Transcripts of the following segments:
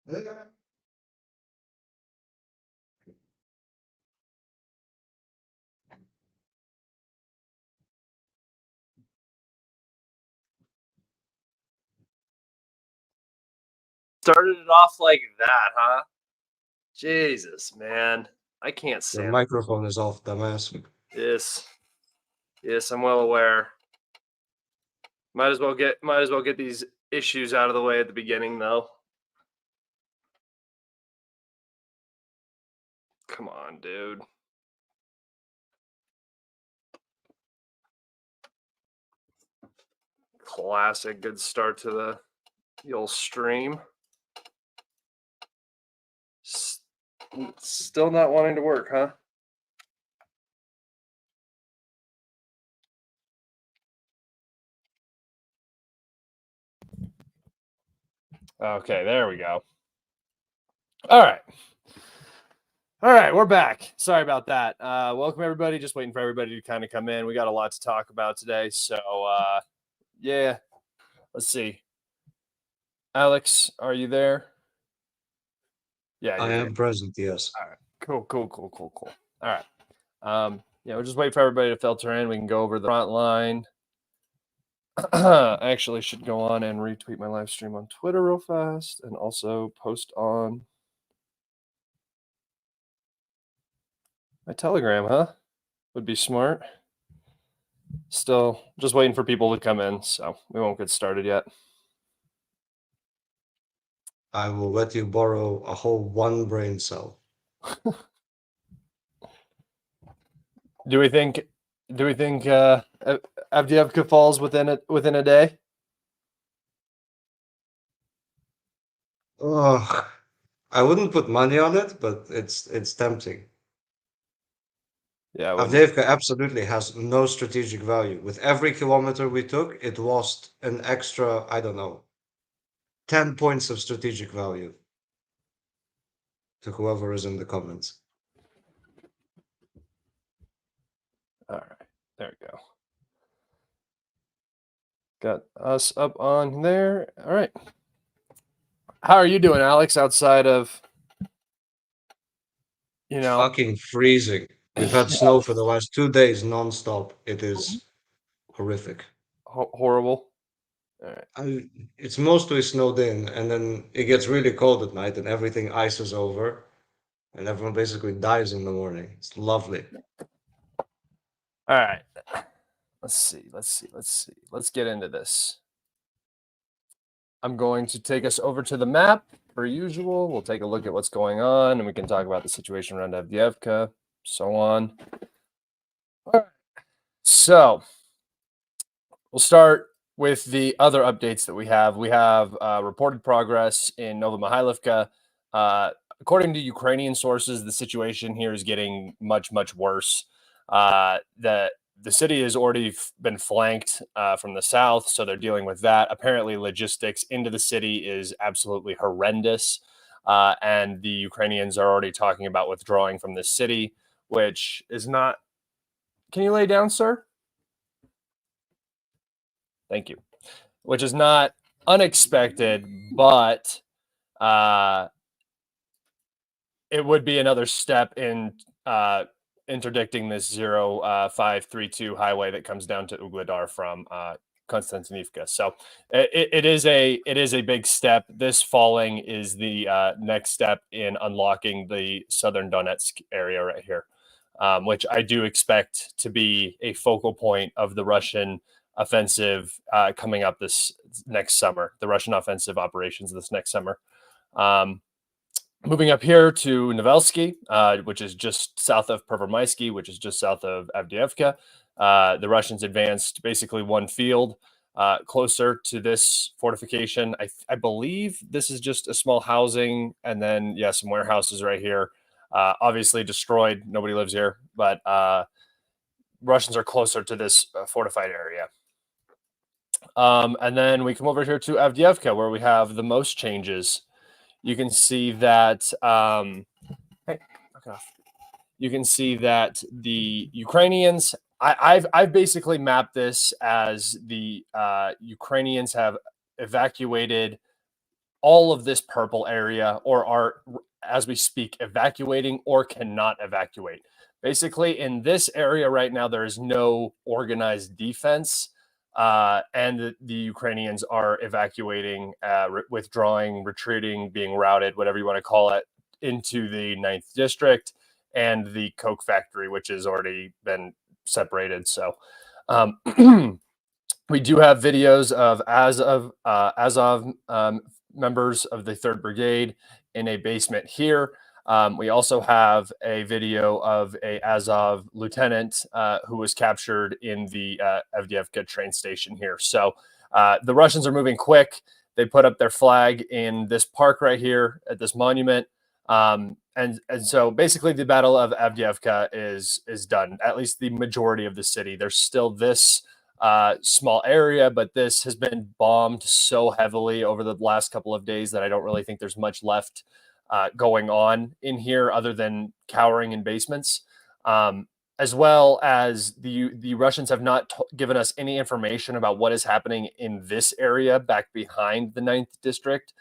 Started it off like that, huh? Jesus, man. I can't Your stand microphone is off, dumbass. this. Yes, I'm well aware. Might as well get these issues out of the way at the beginning, though. Come on, dude. Classic. Good start to the old stream. Still not wanting to work, huh? Okay, there we go. All right. All right, we're back. Sorry about that. Welcome, everybody. Just waiting for everybody to kind of come in. We got a lot to talk about today. So, yeah, let's see. Alex, are you there? Yeah, I am present, yes. All right. Cool. All right. Yeah, we're just waiting for everybody to filter in. We can go over the front line. I actually should go on and retweet my live stream on Twitter real fast and also post on my Telegram, huh? Would be smart. Still just waiting for people to come in, so we won't get started yet. I will let you borrow a whole one brain cell. Do we think Avdeevka falls within a day? Ugh. I wouldn't put money on it, but it's tempting. Yeah, Avdeevka absolutely has no strategic value. With every kilometer we took, it lost an extra, I don't know, 10 points of strategic value to whoever is in the comments. All right, there we go. Got us up on there. All right. How are you doing, Alex, outside of, Fucking freezing. We've had snow for the last 2 days nonstop. It is horrific. Horrible? All right. It's mostly snowed in, and then it gets really cold at night, and everything ices over, and everyone basically dies in the morning. It's lovely. All right. Let's see. Let's get into this. I'm going to take us over to the map, per usual. We'll take a look at what's going on, and we can talk about the situation around Avdeevka, so on. All right. So we'll start with the other updates that we have. We have reported progress in Novomihайлivka. According to Ukrainian sources, the situation here is getting much, much worse. The city has already been flanked from the south, so they're dealing with that. Apparently, logistics into the city is absolutely horrendous, and the Ukrainians are already talking about withdrawing from the city, which is not... Can you lay down, sir? Thank you. Which is not unexpected, but it would be another step in interdicting this 0532 highway that comes down to Ugledar from Konstantinivka. So it is a big step. This falling is the next step in unlocking the southern Donetsk area right here, which I do expect to be a focal point of the Russian offensive coming up this next summer, the Russian offensive operations this next summer. Moving up here to Novelsky, which is just south of Pervomaisky, which is just south of Avdeevka. The Russians advanced basically one field closer to this fortification. I believe this is just a small housing, and then, yeah, some warehouses right here. Obviously destroyed. Nobody lives here, but Russians are closer to this fortified area. And then we come over here to Avdeevka, where we have the most changes. You can see that, hey, knock it off. You can see that the Ukrainians, I've basically mapped this as the Ukrainians have evacuated all of this purple area, or are, as we speak, evacuating or cannot evacuate. Basically, in this area right now, there is no organized defense, and the Ukrainians are evacuating, withdrawing, retreating, being routed, whatever you want to call it, into the 9th district and the coke factory, which has already been separated. So we do have videos of Azov members of the 3rd Brigade in a basement here. We also have a video of a Azov lieutenant who was captured in the Avdeevka train station here. So the Russians are moving quick. They put up their flag in this park right here at this monument. And so basically the Battle of Avdeevka is done, at least the majority of the city. There's still this small area, but this has been bombed so heavily over the last couple of days that I don't really think there's much left going on in here other than cowering in basements. As well as the Russians have not given us any information about what is happening in this area back behind the 9th district.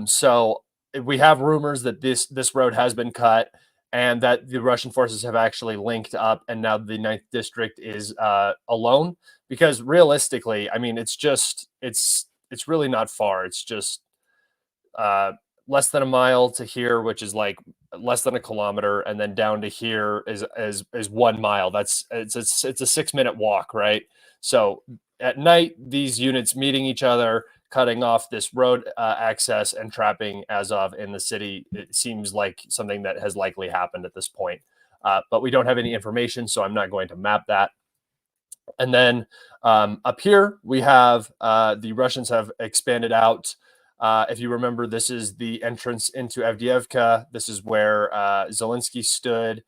So we have rumors that this road has been cut and that the Russian forces have actually linked up, and now the 9th district is alone. Because realistically, I mean, it's really not far. It's just less than a mile to here, which is like less than a kilometer, and then down to here is 1 mile. It's a 6-minute walk, right? So at night, these units meeting each other, cutting off this road access and trapping Azov in the city, it seems like something that has likely happened at this point. But we don't have any information, so I'm not going to map that. And then up here, we have the Russians have expanded out. If you remember, this is the entrance into Avdeevka. This is where Zelensky stood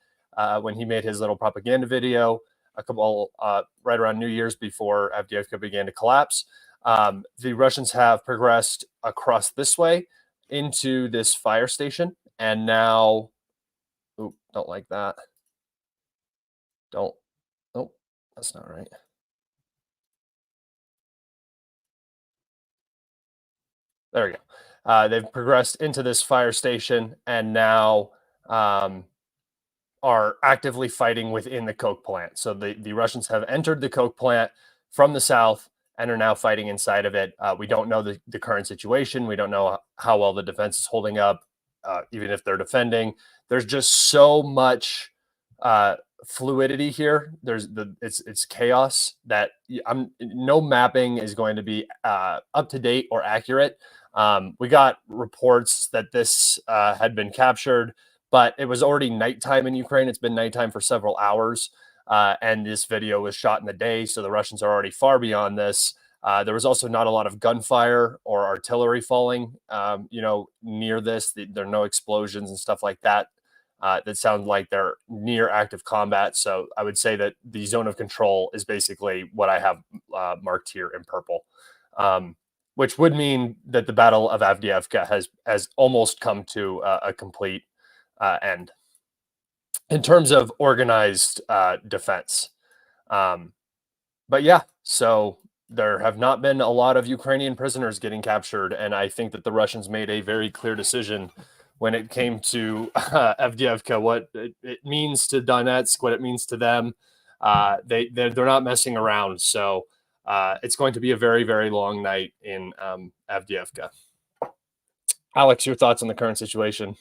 when he made his little propaganda video a couple right around New Year's before Avdeevka began to collapse. The Russians have progressed across this way into this fire station, and now, ooh, don't like that. Don't. Oh, that's not right. There we go. They've progressed into this fire station and now are actively fighting within the coke plant. So the Russians have entered the coke plant from the south and are now fighting inside of it. We don't know the current situation. We don't know how well the defense is holding up, even if they're defending. There's just so much fluidity here. It's chaos that no mapping is going to be up to date or accurate. We got reports that this had been captured, but it was already nighttime in Ukraine. It's been nighttime for several hours, and this video was shot in the day, so the Russians are already far beyond this. There was also not a lot of gunfire or artillery falling, near this. There are no explosions and stuff like that. That sound like they're near active combat. So I would say that the zone of control is basically what I have marked here in purple, which would mean that the Battle of Avdeevka has almost come to a complete end in terms of organized defense. But yeah, so there have not been a lot of Ukrainian prisoners getting captured, and I think that the Russians made a very clear decision when it came to Avdeevka, what it means to Donetsk, what it means to them. They're not messing around. So it's going to be a very, very long night in Avdeevka. Alex, your thoughts on the current situation?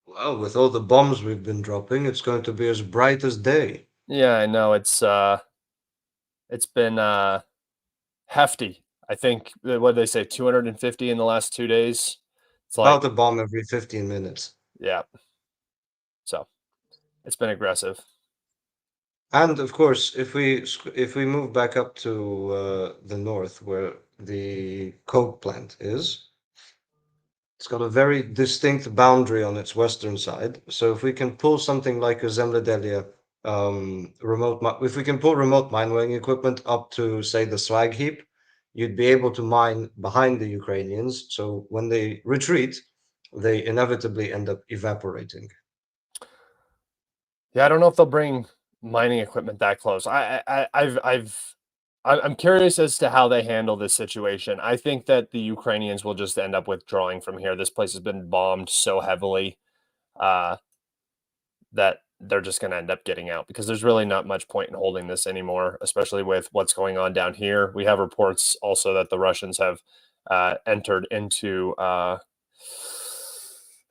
Well, with all the bombs we've been dropping, it's going to be as bright as day. Yeah, I know. It's been hefty. I think, what did they say, 250 in the last 2 days? It's like About a bomb every 15 minutes. Yeah. So it's been aggressive. And of course, if we move back up to the north where the coke plant is, it's got a very distinct boundary on its western side. So if we can pull something like a Zemlyadelia if we can pull remote mining equipment up to, say, the slag heap, you'd be able to mine behind the Ukrainians. So when they retreat, they inevitably end up evaporating. Yeah, I don't know if they'll bring mining equipment that close. I've I'm curious as to how they handle this situation. I think that the Ukrainians will just end up withdrawing from here. This place has been bombed so heavily that they're just going to end up getting out because there's really not much point in holding this anymore, especially with what's going on down here. We have reports also that the Russians have entered into.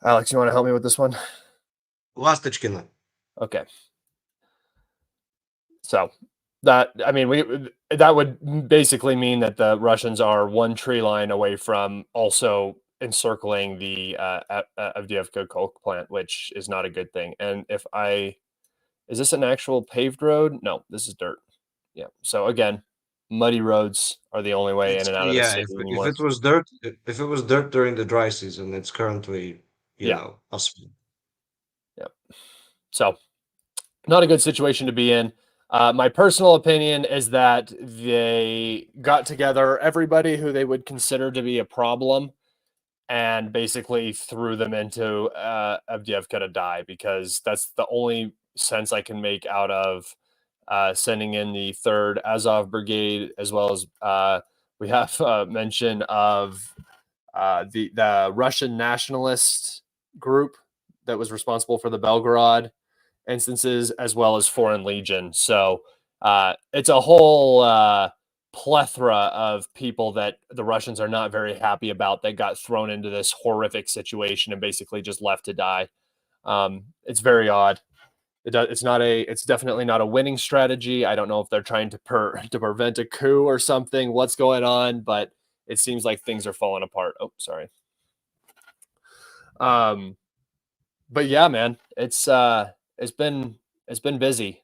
Alex, you want to help me with this one? Lastочкина. Okay. So that, I mean, that would basically mean that the Russians are one tree line away from also encircling the Avdeevka coke plant, which is not a good thing. And is this an actual paved road? No, this is dirt. Yeah. So again, muddy roads are the only way in and out of the Yeah, city if anymore. it was dirt, if it was dirt during the dry season, it's currently, Yeah. asphalt. Yep. So not a good situation to be in. My personal opinion is that they got together everybody who they would consider to be a problem and basically threw them into Avdeevka to die, because that's the only sense I can make out of sending in the 3rd Azov Brigade, as well as we have mention of the Russian nationalist group that was responsible for the Belgorod instances, as well as Foreign Legion. So it's a whole plethora of people that the Russians are not very happy about that got thrown into this horrific situation and basically just left to die. It's very odd. It's definitely not a winning strategy. I don't know if they're trying to to prevent a coup or something. What's going on? But it seems like things are falling apart. Oh, sorry. But yeah, man, it's been busy.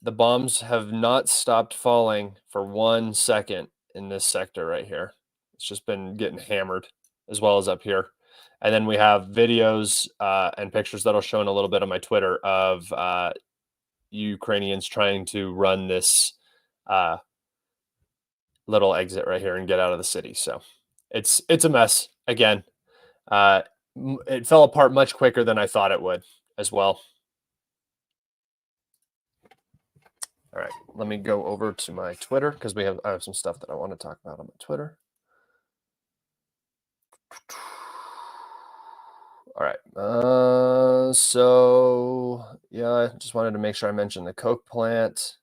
The bombs have not stopped falling for 1 second in this sector right here. It's just been getting hammered, as well as up here. And then we have videos and pictures that'll show in a little bit on my Twitter of Ukrainians trying to run this little exit right here and get out of the city. So it's a mess again. It fell apart much quicker than I thought it would as well. All right, let me go over to my Twitter because I have some stuff that I want to talk about on my Twitter. All right. So yeah, I just wanted to make sure I mentioned the coke plant.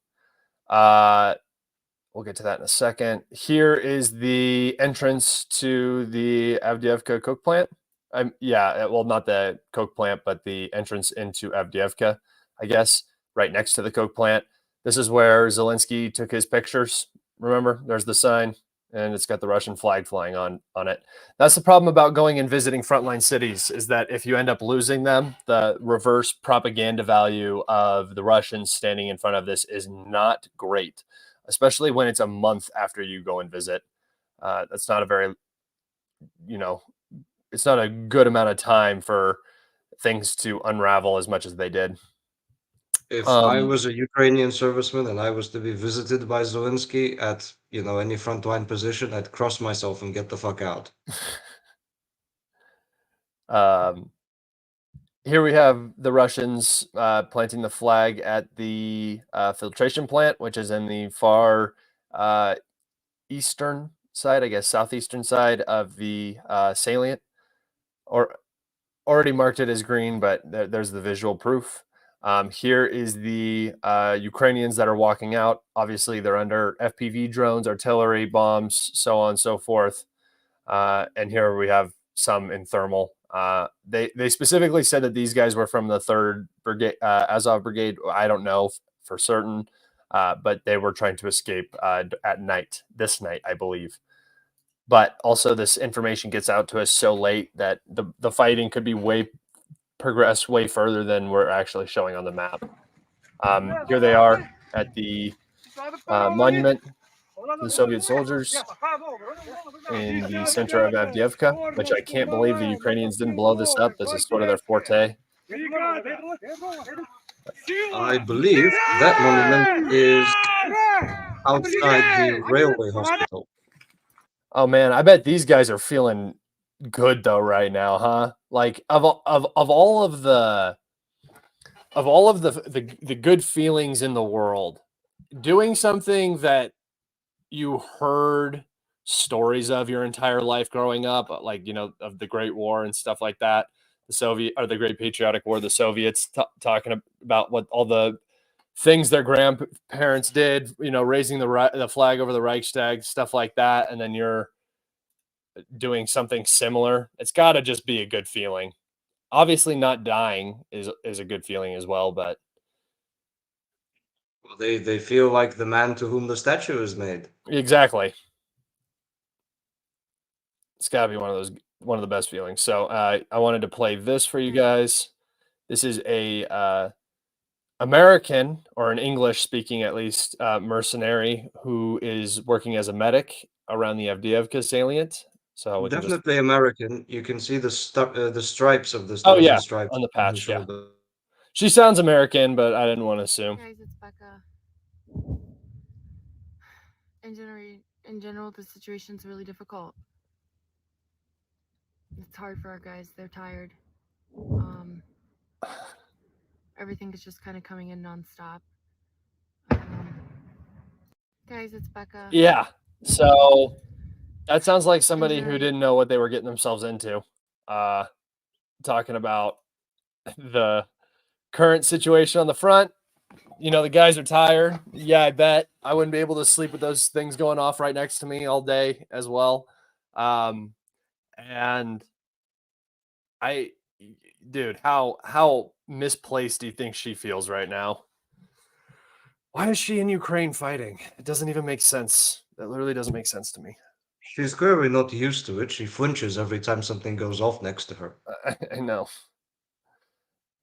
We'll get to that in a second. Here is the entrance to the Avdeevka coke plant. Well, not the coke plant, but the entrance into Avdeevka, I guess, right next to the coke plant. This is where Zelensky took his pictures. Remember, there's the sign, and it's got the Russian flag flying on it. That's the problem about going and visiting frontline cities, is that if you end up losing them, the reverse propaganda value of the Russians standing in front of this is not great, especially when it's a month after you go and visit. That's not a very, it's not a good amount of time for things to unravel as much as they did. If I was a Ukrainian serviceman and I was to be visited by Zelensky at, any frontline position, I'd cross myself and get the fuck out. Here we have the Russians planting the flag at the filtration plant, which is in the far eastern side, I guess, southeastern side of the salient, or already marked it as green, but there's the visual proof. Here is the Ukrainians that are walking out. Obviously, they're under FPV drones, artillery, bombs, so on and so forth. And here we have some in thermal. They specifically said that these guys were from the 3rd Brigade, Azov Brigade. I don't know for certain, but they were trying to escape at night, this night, I believe. But also, this information gets out to us so late that the fighting could be progressed way further than we're actually showing on the map. Here they are at the monument to the Soviet soldiers in the center of Avdeevka, which I can't believe the Ukrainians didn't blow this up. This is sort of their forte. I believe that monument is outside the railway hospital. Oh man, I bet these guys are feeling good though right now, huh? Like of all of the good feelings in the world, doing something that you heard stories of your entire life growing up, like, of the Great War and stuff like that, the Great Patriotic War, the Soviets talking about what all the things their grandparents did, raising the flag over the Reichstag, stuff like that, and then you're doing something similar. It's got to just be a good feeling. Obviously, not dying is a good feeling as well, but Well, they feel like the man to whom the statue is made. exactly, it's got to be one of the best feelings. So I wanted to play this for you guys. This is a American, or an English speaking at least, mercenary who is working as a medic around the Avdeevka salient. So we can just, Definitely American. You can see the stripes of the oh stars yeah, and stripes on the on her patch, yeah. shoulder. She sounds American, but I didn't want to assume. Guys, it's Becca. In general, the situation's really difficult. It's hard for our guys. They're tired. Everything is just kind of coming in nonstop. Guys, it's Becca. Yeah. So that sounds like somebody who didn't know what they were getting themselves into. Talking about the current situation on the front. The guys are tired. Yeah, I bet. I wouldn't be able to sleep with those things going off right next to me all day as well. And dude, how misplaced do you think she feels right now? Why is she in Ukraine fighting? It doesn't even make sense. That literally doesn't make sense to me. She's clearly not used to it. She flinches every time something goes off next to her. I know.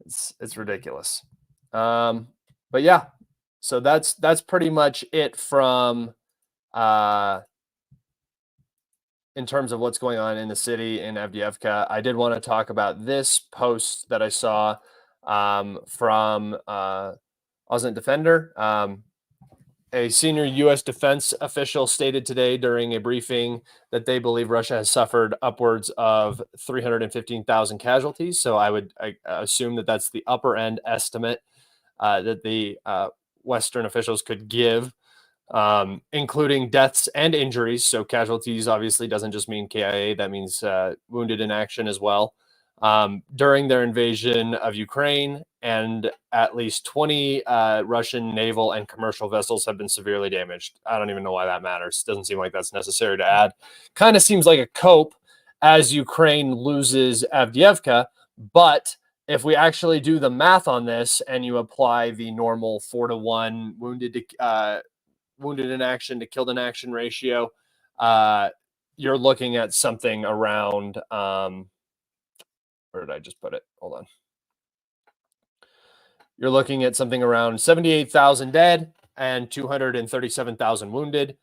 It's ridiculous. But yeah, so that's pretty much it from in terms of what's going on in the city in Avdeevka. I did want to talk about this post that I saw from Austin Defender. A senior U.S. defense official stated today during a briefing that they believe Russia has suffered upwards of 315,000 casualties. So I assume that that's the upper end estimate that the Western officials could give, including deaths and injuries. So casualties obviously doesn't just mean KIA, that means wounded in action as well. During their invasion of Ukraine, and at least 20 Russian naval and commercial vessels have been severely damaged. I don't even know why that matters. Doesn't seem like that's necessary to add. Kind of seems like a cope as Ukraine loses Avdeevka. But if we actually do the math on this and you apply the normal 4-to-1 wounded in action to killed in action ratio, you're looking at something around where did I just put it? Hold on. You're looking at something around 78,000 dead and 237,000 wounded,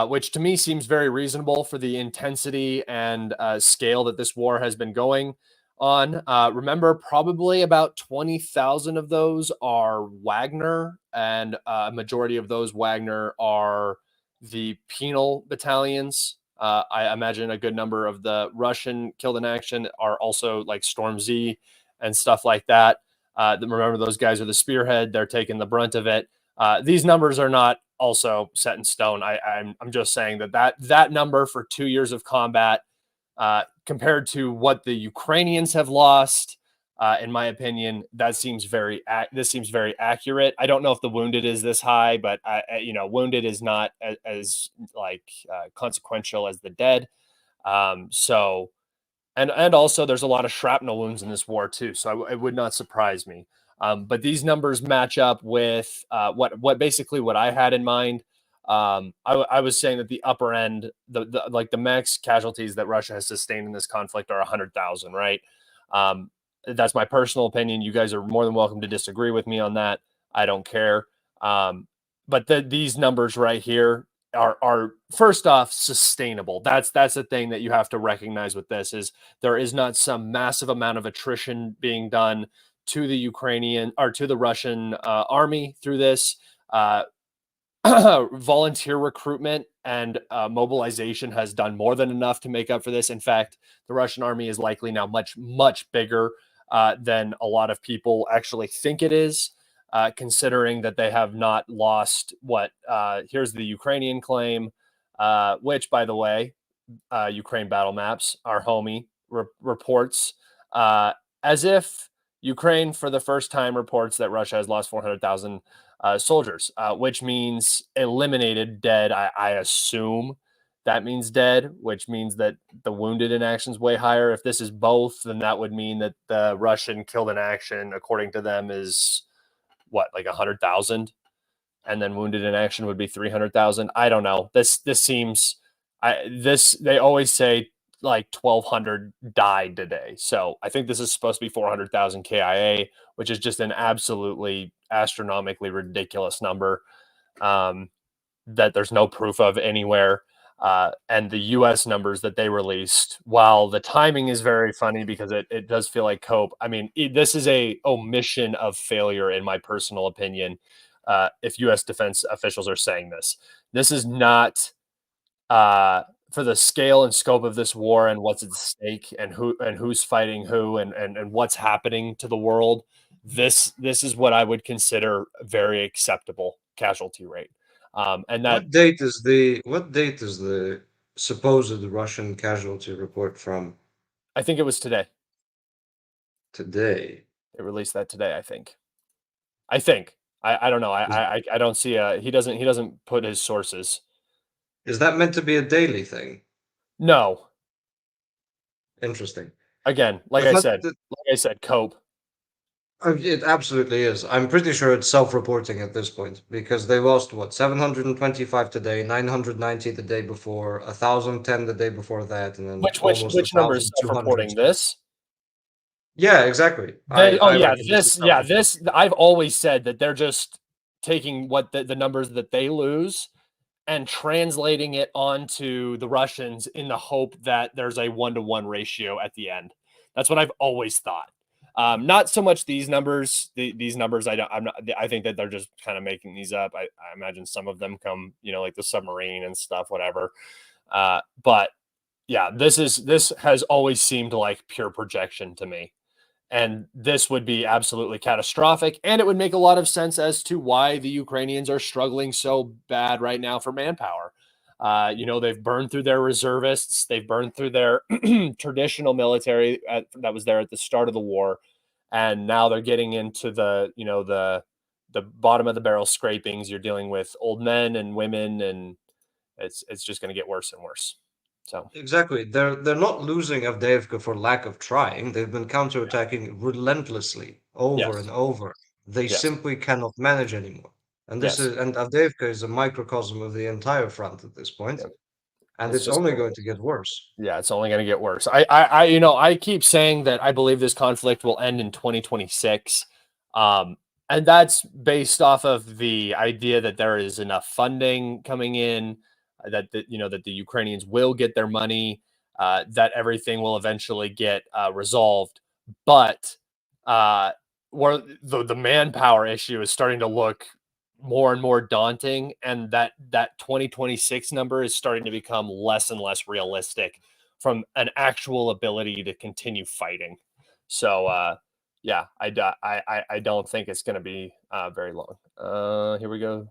which to me seems very reasonable for the intensity and scale that this war has been going on. Remember, probably about 20,000 of those are Wagner, and a majority of those Wagner are the penal battalions. I imagine a good number of the Russian killed in action are also like Storm Z and stuff like that. Remember, those guys are the spearhead. They're taking the brunt of it. These numbers are not also set in stone. I'm just saying that number for 2 years of combat, compared to what the Ukrainians have lost, in my opinion, this seems very accurate. I don't know if the wounded is this high, but wounded is not as consequential as the dead. So, and also there's a lot of shrapnel wounds in this war too. So it would not surprise me. But these numbers match up with what basically what I had in mind. I was saying that the upper end, the max casualties that Russia has sustained in this conflict are 100,000, right? That's my personal opinion. You guys are more than welcome to disagree with me on that. I don't care. But these numbers right here are first off sustainable. That's the thing that you have to recognize with this, is there is not some massive amount of attrition being done to the Ukrainian or to the Russian army through this. Volunteer recruitment and mobilization has done more than enough to make up for this. In fact, the Russian army is likely now much, much bigger than a lot of people actually think it is. considering that they have not lost what, here's the Ukrainian claim, which, by the way, Ukraine battle maps, our homie, reports as if Ukraine, for the first time, reports that Russia has lost 400,000 soldiers, which means eliminated, dead. I assume that means dead, which means that the wounded in action is way higher. If this is both, then that would mean that the Russian killed in action, according to them, is what, like 100,000, and then wounded in action would be 300,000. I don't know. This seems, they always say like 1,200 died today. So I think this is supposed to be 400,000 KIA, which is just an absolutely astronomically ridiculous number that there's no proof of anywhere. And the US numbers that they released, while the timing is very funny because it does feel like cope. I mean, this is a omission of failure, in my personal opinion. If US defense officials are saying this is not for the scale and scope of this war and what's at stake and who's fighting who and what's happening to the world. This is what I would consider very acceptable casualty rate. And that What date is the supposed Russian casualty report from? I think it was today. Today. They released that today, I think. I don't know. I don't see he doesn't put his sources. Is that meant to be a daily thing? No. Interesting. Again, like I said, cope. It absolutely is. I'm pretty sure it's self-reporting at this point because they lost what 725 today, 990 the day before, 1,010 the day before that, and then almost Which number is 1,200. self-reporting this? Yeah, exactly. This I've always said that they're just taking what the numbers that they lose and translating it onto the Russians in the hope that there's a 1-to-1 ratio at the end. That's what I've always thought. Not so much these numbers. These numbers, I think that they're just kind of making these up. I imagine some of them come, like the submarine and stuff, whatever. But yeah, this has always seemed like pure projection to me. And this would be absolutely catastrophic. And it would make a lot of sense as to why the Ukrainians are struggling so bad right now for manpower. They've burned through their reservists. They've burned through their traditional military that was there at the start of the war. And now they're getting into the bottom of the barrel scrapings. You're dealing with old men and women, and it's just going to get worse and worse. So Exactly. They're not losing Avdeevka for lack of trying. They've been counterattacking relentlessly over and over. They simply cannot manage anymore. And Avdeevka is a microcosm of the entire front at this point. Yeah. And it's only going to get worse. Yeah, it's only going to get worse. I keep saying that I believe this conflict will end in 2026. And that's based off of the idea that there is enough funding coming in, that the Ukrainians will get their money, that everything will eventually get resolved. But where the manpower issue is starting to look more and more daunting, and that 2026 number is starting to become less and less realistic from an actual ability to continue fighting. So I don't think it's going to be very long. Here we go.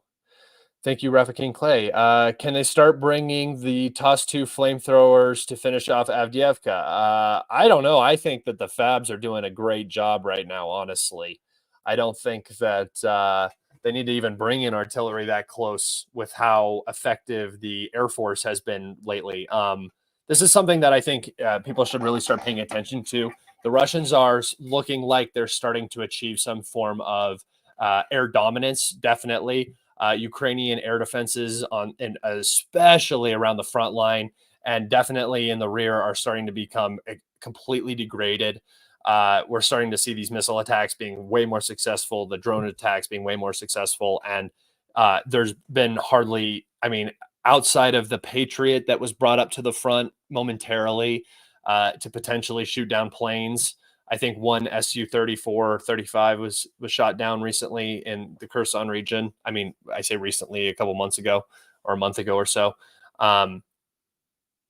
Thank you, Rafa King Clay. Can they start bringing the TOS-2 flamethrowers to finish off Avdeevka? I don't know. I think that the Fabs are doing a great job right now, honestly. I don't think that they need to even bring in artillery that close with how effective the Air Force has been lately. This is something that I think people should really start paying attention to. The Russians are looking like they're starting to achieve some form of air dominance, definitely. Ukrainian air defenses and especially around the front line and definitely in the rear are starting to become completely degraded. We're starting to see these missile attacks being way more successful, the drone attacks being way more successful. And there's been outside of the Patriot that was brought up to the front momentarily to potentially shoot down planes. I think one Su-34, 35 was shot down recently in the Kherson region. I mean, I say recently, a couple months ago or a month ago or so.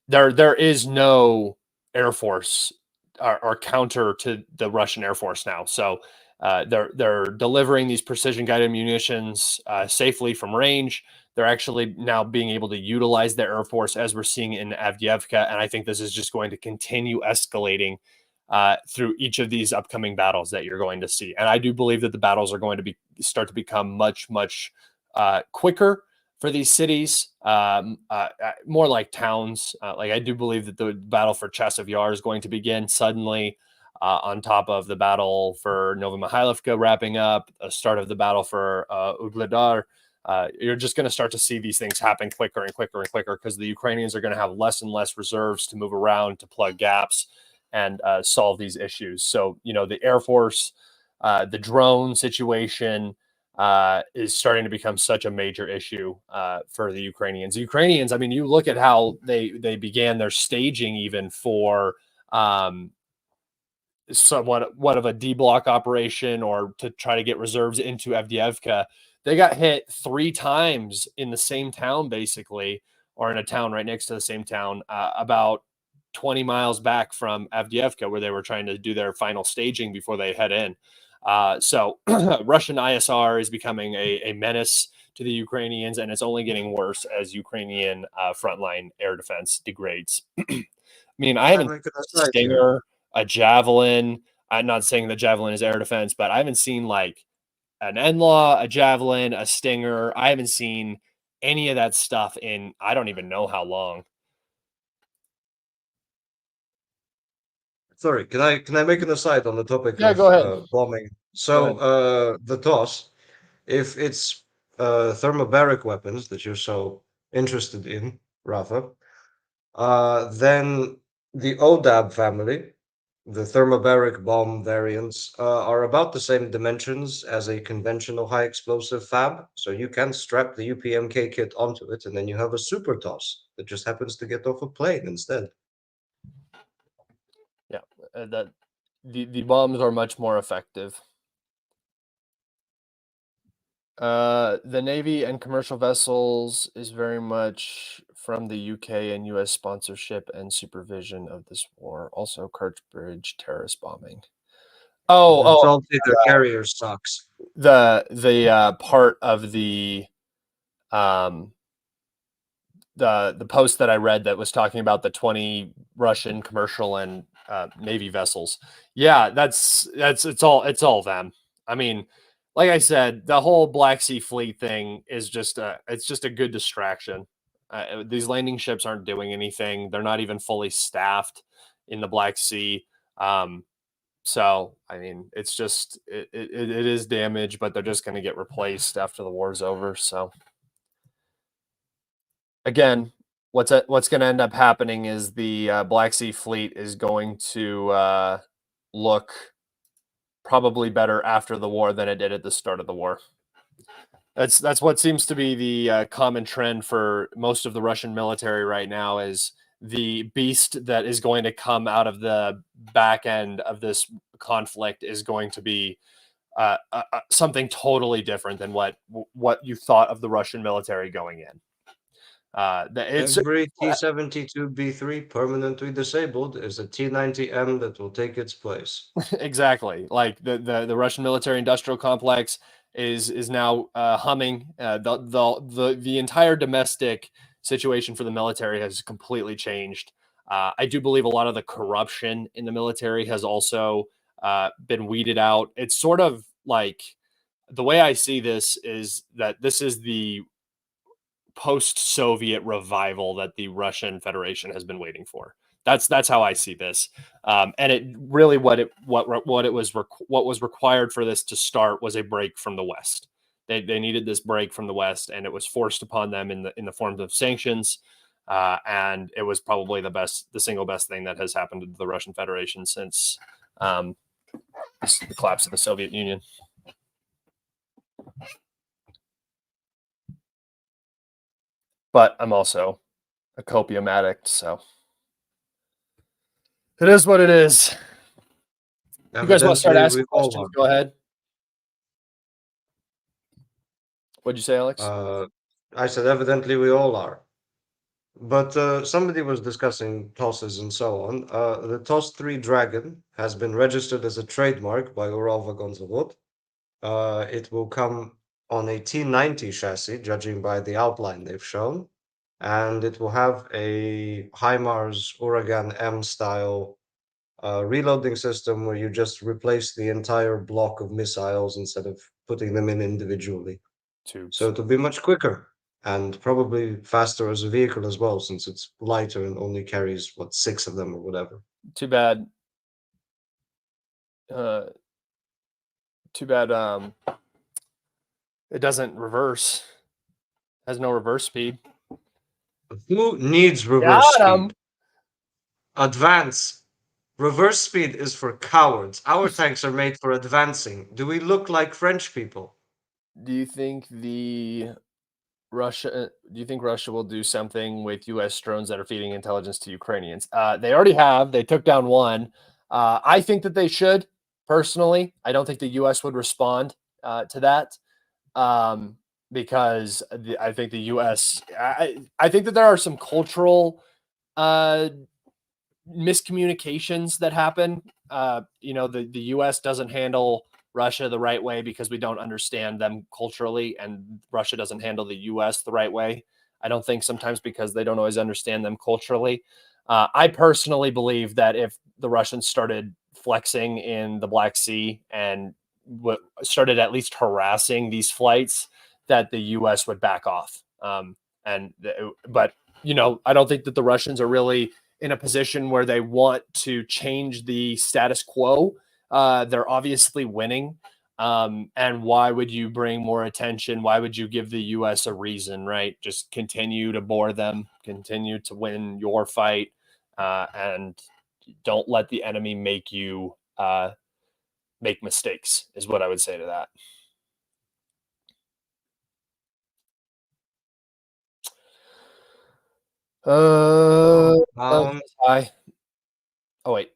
There is no Air Force or counter to the Russian Air Force now. So They're delivering these precision guided munitions safely from range. They're actually now being able to utilize their Air Force, as we're seeing in Avdeevka, and I think this is just going to continue escalating through each of these upcoming battles that you're going to see. And I do believe that the battles are going to start to become much quicker for these cities, more like towns. Like I do believe that the battle for Chasiv Yar is going to begin suddenly, on top of the battle for Novomihailovka wrapping up, the start of the battle for Ugledar. You're just going to start to see these things happen quicker and quicker and quicker, because the Ukrainians are going to have less and less reserves to move around, to plug gaps and solve these issues. So, the Air Force, the drone situation is starting to become such a major issue for the Ukrainians. The Ukrainians, I mean, you look at how they began their staging even for somewhat of a D block operation, or to try to get reserves into Avdeevka. They got hit 3 times in the same town, basically, or in a town right next to the same town, about 20 miles back from Avdeevka, where they were trying to do their final staging before they head in. So Russian ISR is becoming a menace to the Ukrainians, and it's only getting worse as Ukrainian frontline air defense degrades. I mean, I haven't Stinger, a Javelin. I'm not saying that Javelin is air defense, but I haven't seen like an NLAW, a Javelin, a Stinger. I haven't seen any of that stuff in I don't even know how long. Sorry, can I make an aside on the topic Yeah, of go ahead. bombing? Go So the TOS, if it's thermobaric weapons that you're so interested in, Rafa, then the ODAB family, the thermobaric bomb variants, are about the same dimensions as a conventional high explosive fab. So you can strap the UPMK kit onto it, and then you have a super TOS that just happens to get off a plane instead. Yeah, that the bombs are much more effective. The Navy and commercial vessels is very much from the UK and US sponsorship and supervision of this war. Also, Kerch terrorist bombing. The Saltpeter carrier sucks. The part of the the post that I read that was talking about the 20 Russian commercial and Navy vessels. Yeah, it's all them. I mean, like I said, the whole Black Sea Fleet thing is just a good distraction. These landing ships aren't doing anything. They're not even fully staffed in the Black Sea. So I mean, it's just it is damage, but they're just going to get replaced after the war's over. So again, what's going to end up happening is the Black Sea Fleet is going to look probably better after the war than it did at the start of the war. That's what seems to be the common trend for most of the Russian military right now, is the beast that is going to come out of the back end of this conflict is going to be something totally different than what you thought of the Russian military going in. Every T-72B3 permanently disabled is a T-90M that will take its place. Exactly. Like the Russian military industrial complex is now humming. The entire domestic situation for the military has completely changed. I do believe a lot of the corruption in the military has also been weeded out. It's sort of like, the way I see this is that this is the post-Soviet revival that the Russian Federation has been waiting for. That's how I see this, and it really what was required for this to start was a break from the West. They needed this break from the West, and it was forced upon them in the forms of sanctions, and it was probably the single best thing that has happened to the Russian Federation since the collapse of the Soviet Union. But I'm also a copium addict, so it is what it is. You guys want to start asking questions? Go ahead. What'd you say, Alex? I said, evidently we all are. But somebody was discussing tosses and so on. The TOS 3 Dragon has been registered as a trademark by Uralvagonzavod. It will come on a T90 chassis, judging by the outline they've shown, and it will have a HIMARS Uragan M style reloading system where you just replace the entire block of missiles instead of putting them in individually. Tubes. So it'll be much quicker and probably faster as a vehicle as well, since it's lighter and only carries, what, 6 of them or whatever. Too bad. Too bad. It doesn't reverse. Has no reverse speed. Who needs reverse Got 'em. speed? Advance. Reverse speed is for cowards. Our tanks are made for advancing. Do we look like French people? Do you think Russia will do something with U.S. drones that are feeding intelligence to Ukrainians? They already have. They took down one. I think that they should. Personally, I don't think the U.S. would respond to that because I think the U.S. I think that there are some cultural miscommunications that happen. The U.S. doesn't handle Russia the right way because we don't understand them culturally, and Russia doesn't handle the U.S. the right way. I don't think sometimes because they don't always understand them culturally. I personally believe that if the Russians started flexing in the Black Sea and started at least harassing these flights, that the U.S. would back off. But I don't think that the Russians are really in a position where they want to change the status quo. They're obviously winning. And why would you bring more attention? Why would you give the U.S. a reason, right? Just continue to bore them, continue to win your fight, and don't let the enemy make you make mistakes, is what I would say to that. Hi. Oh, wait.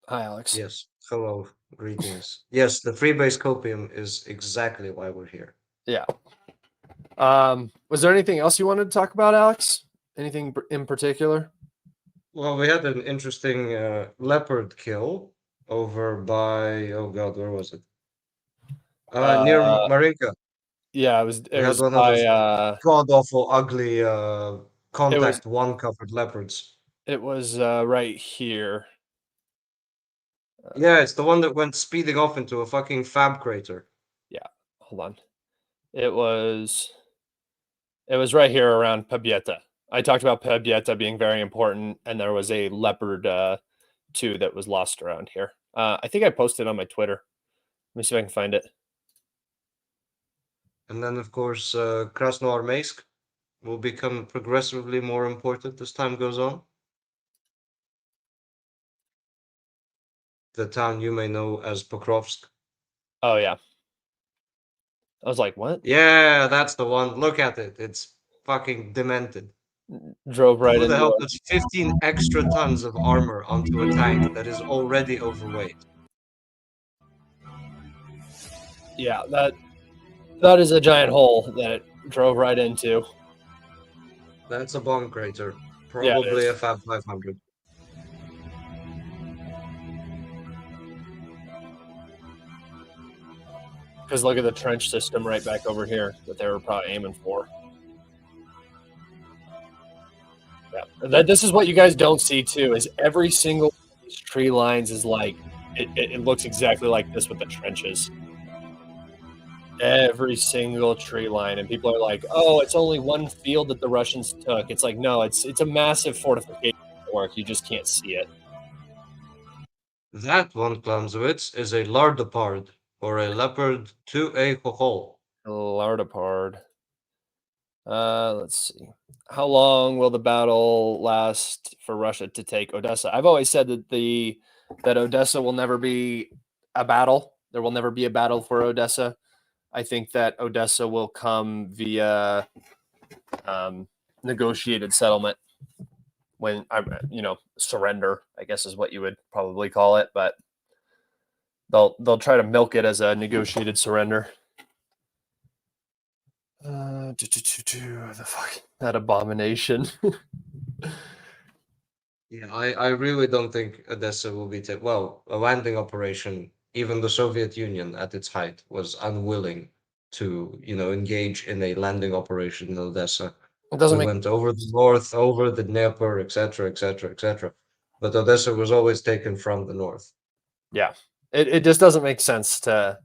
Hi, Alex. Yes. Hello. Greetings. Yes, the freebase copium is exactly why we're here. Yeah. Was there anything else you wanted to talk about, Alex? Anything in particular? Well, we had an interesting leopard kill over by, oh God, where was it? Near Marinka. Yeah, it We had was one of those by god awful, ugly contact it one covered leopards. was right here. Yeah, it's the one that went speeding off into a fucking fab crater. Yeah, hold on. It was right here around Pabieta. I talked about Pabieta being very important, and there was a Leopard 2 that was lost around here. I think I posted on my Twitter. Let me see if I can find it. And then, of course, Krasnoarmeysk will become progressively more important as time goes on. The town you may know as Pokrovsk. Oh, yeah. I was like, what? Yeah, that's the one. Look at it. It's fucking demented. Drove right Who the into hell it. puts 15 extra tons of armor onto a tank that is already overweight? Yeah, that is a giant hole that it drove right into. That's a bomb crater. Yeah, it Probably is. a Fab 500. Because look at the trench system right back over here that they were probably aiming for. Yeah, this is what you guys don't see too. Is every single one of these tree lines is like it looks exactly like this with the trenches. Every single tree line, and people are like, "Oh, it's only one field that the Russians took." It's like, no, it's a massive fortification network. You just can't see it. That one, Klamzowitz, is a Lardopard, or a Leopard 2A Hohol. Lardopard. Let's see. How long will the battle last for Russia to take Odessa? I've always said that Odessa will never be a battle. There will never be a battle for Odessa. I think that Odessa will come via negotiated settlement when surrender, I guess is what you would probably call it, but they'll try to milk it as a negotiated surrender. The fuck that abomination. Yeah, I really don't think Odessa will be well, a landing operation. Even the Soviet Union at its height was unwilling to, engage in a landing operation in Odessa. It doesn't We make went over the north, over the Dnieper, etc., etc., etc. But Odessa was always taken from the north. yeah. It just doesn't make sense to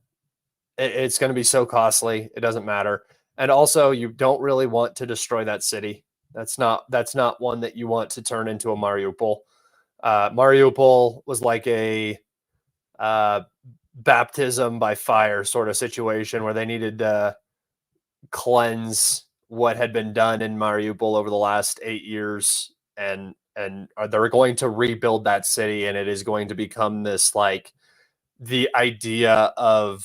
it's going to be so costly. It doesn't matter. And also, you don't really want to destroy that city. That's not one that you want to turn into a Mariupol. Mariupol was like a uh, baptism by fire sort of situation where they needed to cleanse what had been done in Mariupol over the last 8 years, and they're going to rebuild that city, and it is going to become this like the idea of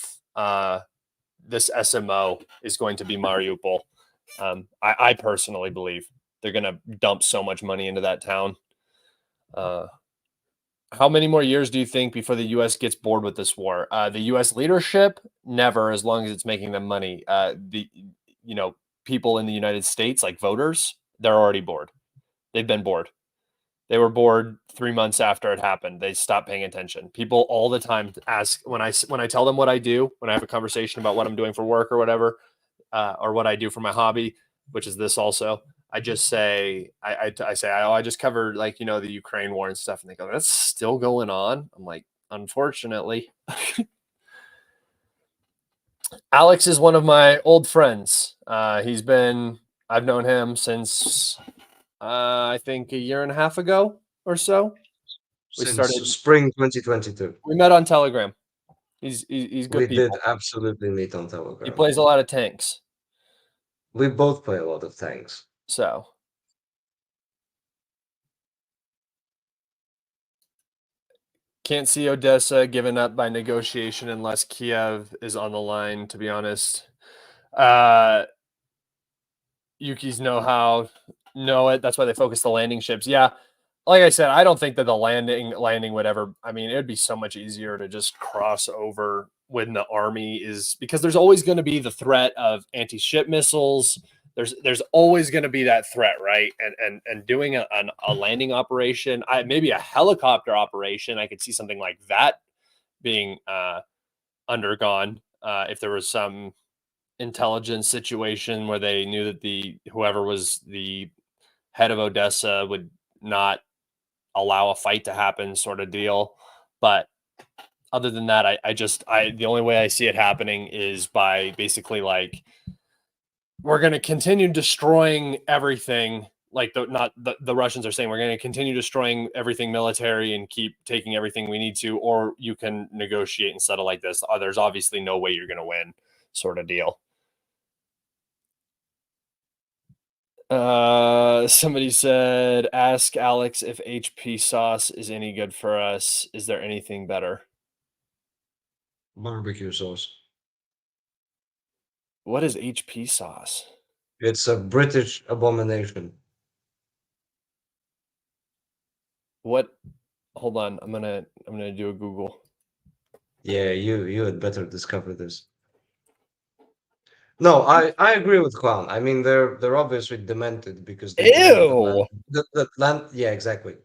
this SMO is going to be Mariupol. I personally believe they're going to dump so much money into that town. How many more years do you think before the U.S. gets bored with this war? The U.S. leadership, never, as long as it's making them money. The people in the United States, like voters, they're already bored. They've been bored. They were bored 3 months after it happened. They stopped paying attention. People all the time ask when I tell them what I do, when I have a conversation about what I'm doing for work or whatever, or what I do for my hobby, which is this also. I just say I say oh, I just covered like the Ukraine war and stuff, and they go, that's still going on. I'm like, unfortunately. Alex is one of my old friends. I've known him since I think a year and a half ago or so. Since spring 2022. We met on Telegram. He's good We did people. absolutely meet on He Telegram. plays a lot of tanks. We both play a lot of tanks. So can't see Odessa given up by negotiation unless Kiev is on the line, to be honest. Yuki's know it. That's why they focus the landing ships. Yeah. Like I said, I don't think that the landing would ever. I mean, it would be so much easier to just cross over when the army is, because there's always going to be the threat of anti-ship missiles. There's always going to be that threat, right? And doing a landing operation, maybe a helicopter operation, I could see something like that being undergone if there was some intelligence situation where they knew that whoever was the head of Odessa would not allow a fight to happen, sort of deal. But other than that, the only way I see it happening is by basically like, we're going to continue destroying everything. Like the Russians are saying, we're going to continue destroying everything military and keep taking everything we need to, or you can negotiate and settle like this. There's obviously no way you're going to win, sort of deal. Somebody said, ask Alex if HP sauce is any good for us. Is there anything better? Barbecue sauce. What is HP sauce? It's a British abomination. What? Hold on. I'm gonna do a Google. Yeah, you had better discover this. No, I agree with Clown. I mean, they're obviously demented because they believe Ew. that land. Yeah, exactly.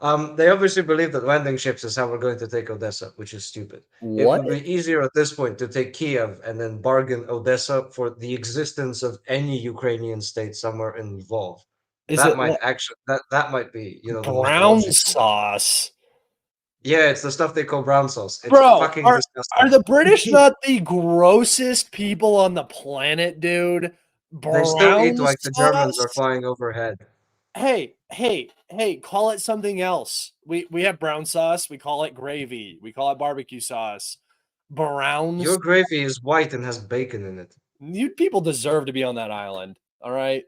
They obviously believe that landing ships is how we're going to take Odessa, which is stupid. It What? would be easier at this point to take Kiev and then bargain Odessa for the existence of any Ukrainian state somewhere involved. Is That it might actually that might be, the most brown logical. sauce? Yeah, it's the stuff they call brown sauce. It's Bro, fucking disgusting. are the British not the grossest people on the planet, dude? They still eat Brown like the Germans are sauce? flying overhead. Hey, call it something else. We have brown sauce, we call it gravy, we call it barbecue sauce. Brown Your gravy is white and has bacon in it. You people deserve to be on that island. All right.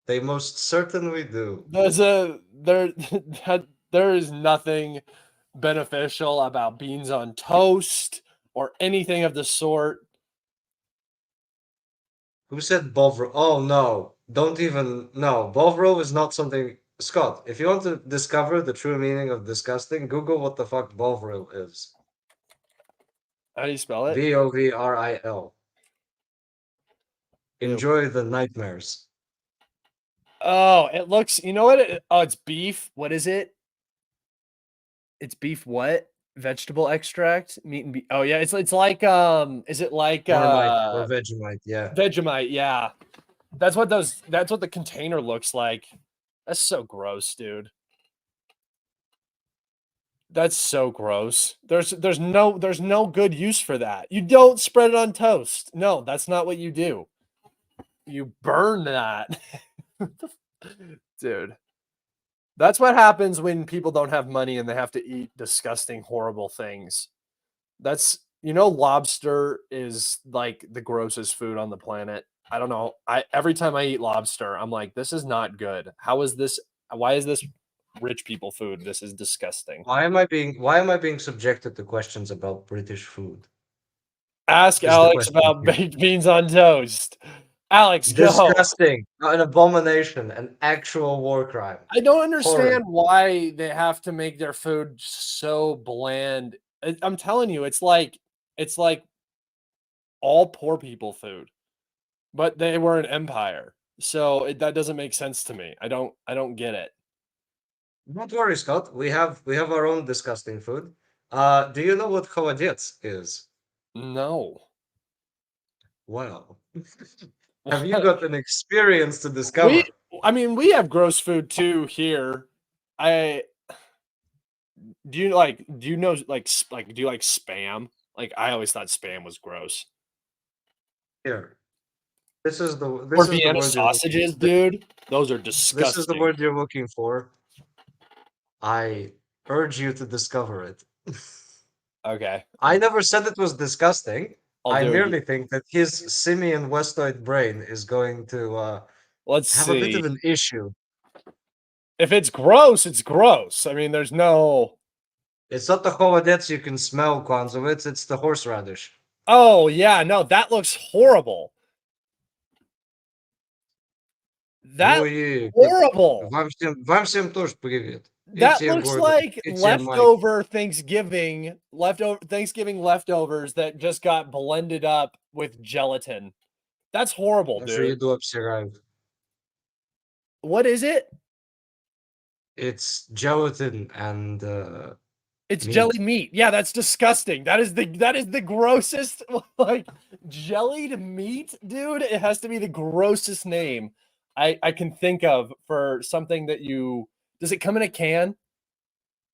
They most certainly do. There is nothing beneficial about beans on toast or anything of the sort. Who said Bovril? Oh no, don't even. No, Bovril is not something. Scott, if you want to discover the true meaning of disgusting, Google what the fuck Bovril is. How do you spell it? Vovril. Ew. Enjoy the nightmares. Oh, it looks. You know what? Oh, it's beef. What is it? It's beef. What? Vegetable extract, meat and beef. Oh yeah, it's like Is it like Marmite or Vegemite, yeah. Vegemite? Yeah, that's what the container looks like. That's so gross, dude. That's so gross. There's no good use for that. You don't spread it on toast. No, that's not what you do. You burn that. Dude. That's what happens when people don't have money and they have to eat disgusting, horrible things. That's lobster is like the grossest food on the planet. I don't know. Every time I eat lobster, I'm like, this is not good. How is this? Why is this rich people food? This is disgusting. Why am I being subjected to questions about British food? Ask Is the Alex question about here. baked beans on toast. Alex, go. Disgusting, an abomination, an actual war crime. I don't understand Horrid. why they have to make their food so bland. I'm telling you, it's like all poor people food, but they were an empire, so that doesn't make sense to me. I don't get it. Don't worry, Scott. We have our own disgusting food. Do you know what холодец is? No. Well, have you got an experience to we discover? we have gross food too here. I do you know do you like spam? Like I always thought spam was gross. Here, this is the Or this is the Vienna word you're looking. sausages, dude. Those are This is the disgusting. word you're looking for. I urge you to discover it. Okay. I never said it was disgusting. I'll I do it. merely think that his simian Westoid brain is going to Let's have a bit see. of an issue. If it's gross, it's gross. I mean, there's no. It's not the холодец you can smell, Kwanzowitz, it's the horseradish. Oh yeah, no, that looks horrible. That Ой, horrible. вам всем тоже привет. И That тебе, looks Гордон, like и тебе, Майк. leftover Thanksgiving leftovers that just got blended up with gelatin. That's horrible, Нашу dude. еду обсирают. What is it? It's gelatin and It's meat. jelly meat. Yeah, that's disgusting. That is the grossest like jellied meat, dude. It has to be the grossest name I can think of for something that you. Does it come in a can?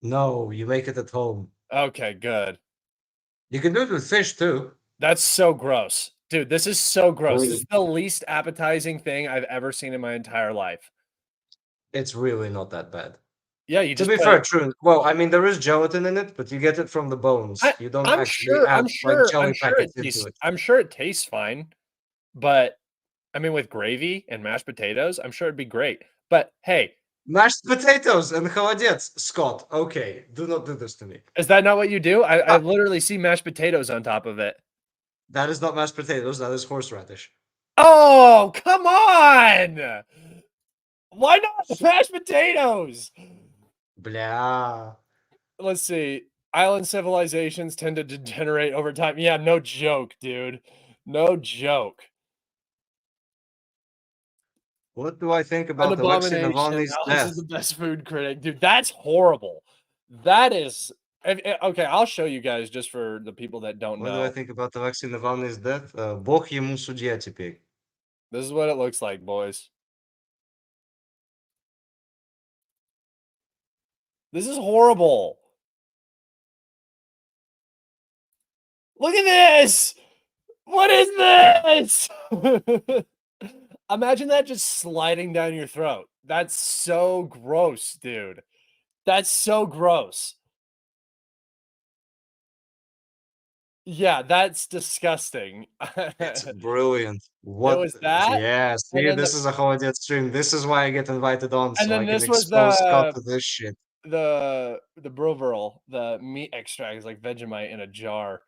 No, you make it at home. Okay, good. You can do it with fish too. That's so gross. Dude, this is so gross. This Really? is the least appetizing thing I've ever seen in my entire life. It's really not that bad. Yeah, you To just be put fair, it- true. Well, I mean, there is gelatin in it, but you get it from the bones. You don't I'm actually sure add like jelly packets it tastes into it. I'm sure it tastes fine, but I mean with gravy and mashed potatoes, I'm sure it'd be great. But hey, Mashed potatoes and холодец, Scott. Okay, do not do this to me. is that not what you do? I Ah. literally see mashed potatoes on top of it. That is not mashed potatoes. That is horseradish. Oh, come on! Why not mashed potatoes? Blah. Let's see. Island civilizations tend to degenerate over time. Yeah, no joke, dude. No joke. What do I think An about Alexei abomination. Navalny's Alex death? is the best food critic, dude. That's horrible. That is okay. I'll show you guys just for the people that don't What do I know. think about Alexei Navalny's death? Бог ему судья теперь. This is what it looks like, boys. This is horrible. Look at this. What is this? Imagine that just sliding down your throat. That's so gross, dude. That's so gross. Yeah, that's disgusting. It's brilliant. What? was that, Yeah, and see, then this the is a холодец stream. This is why I get invited on, and so I then can this was expose Scott to this shit. the Broverl, the meat extract is like Vegemite in a jar.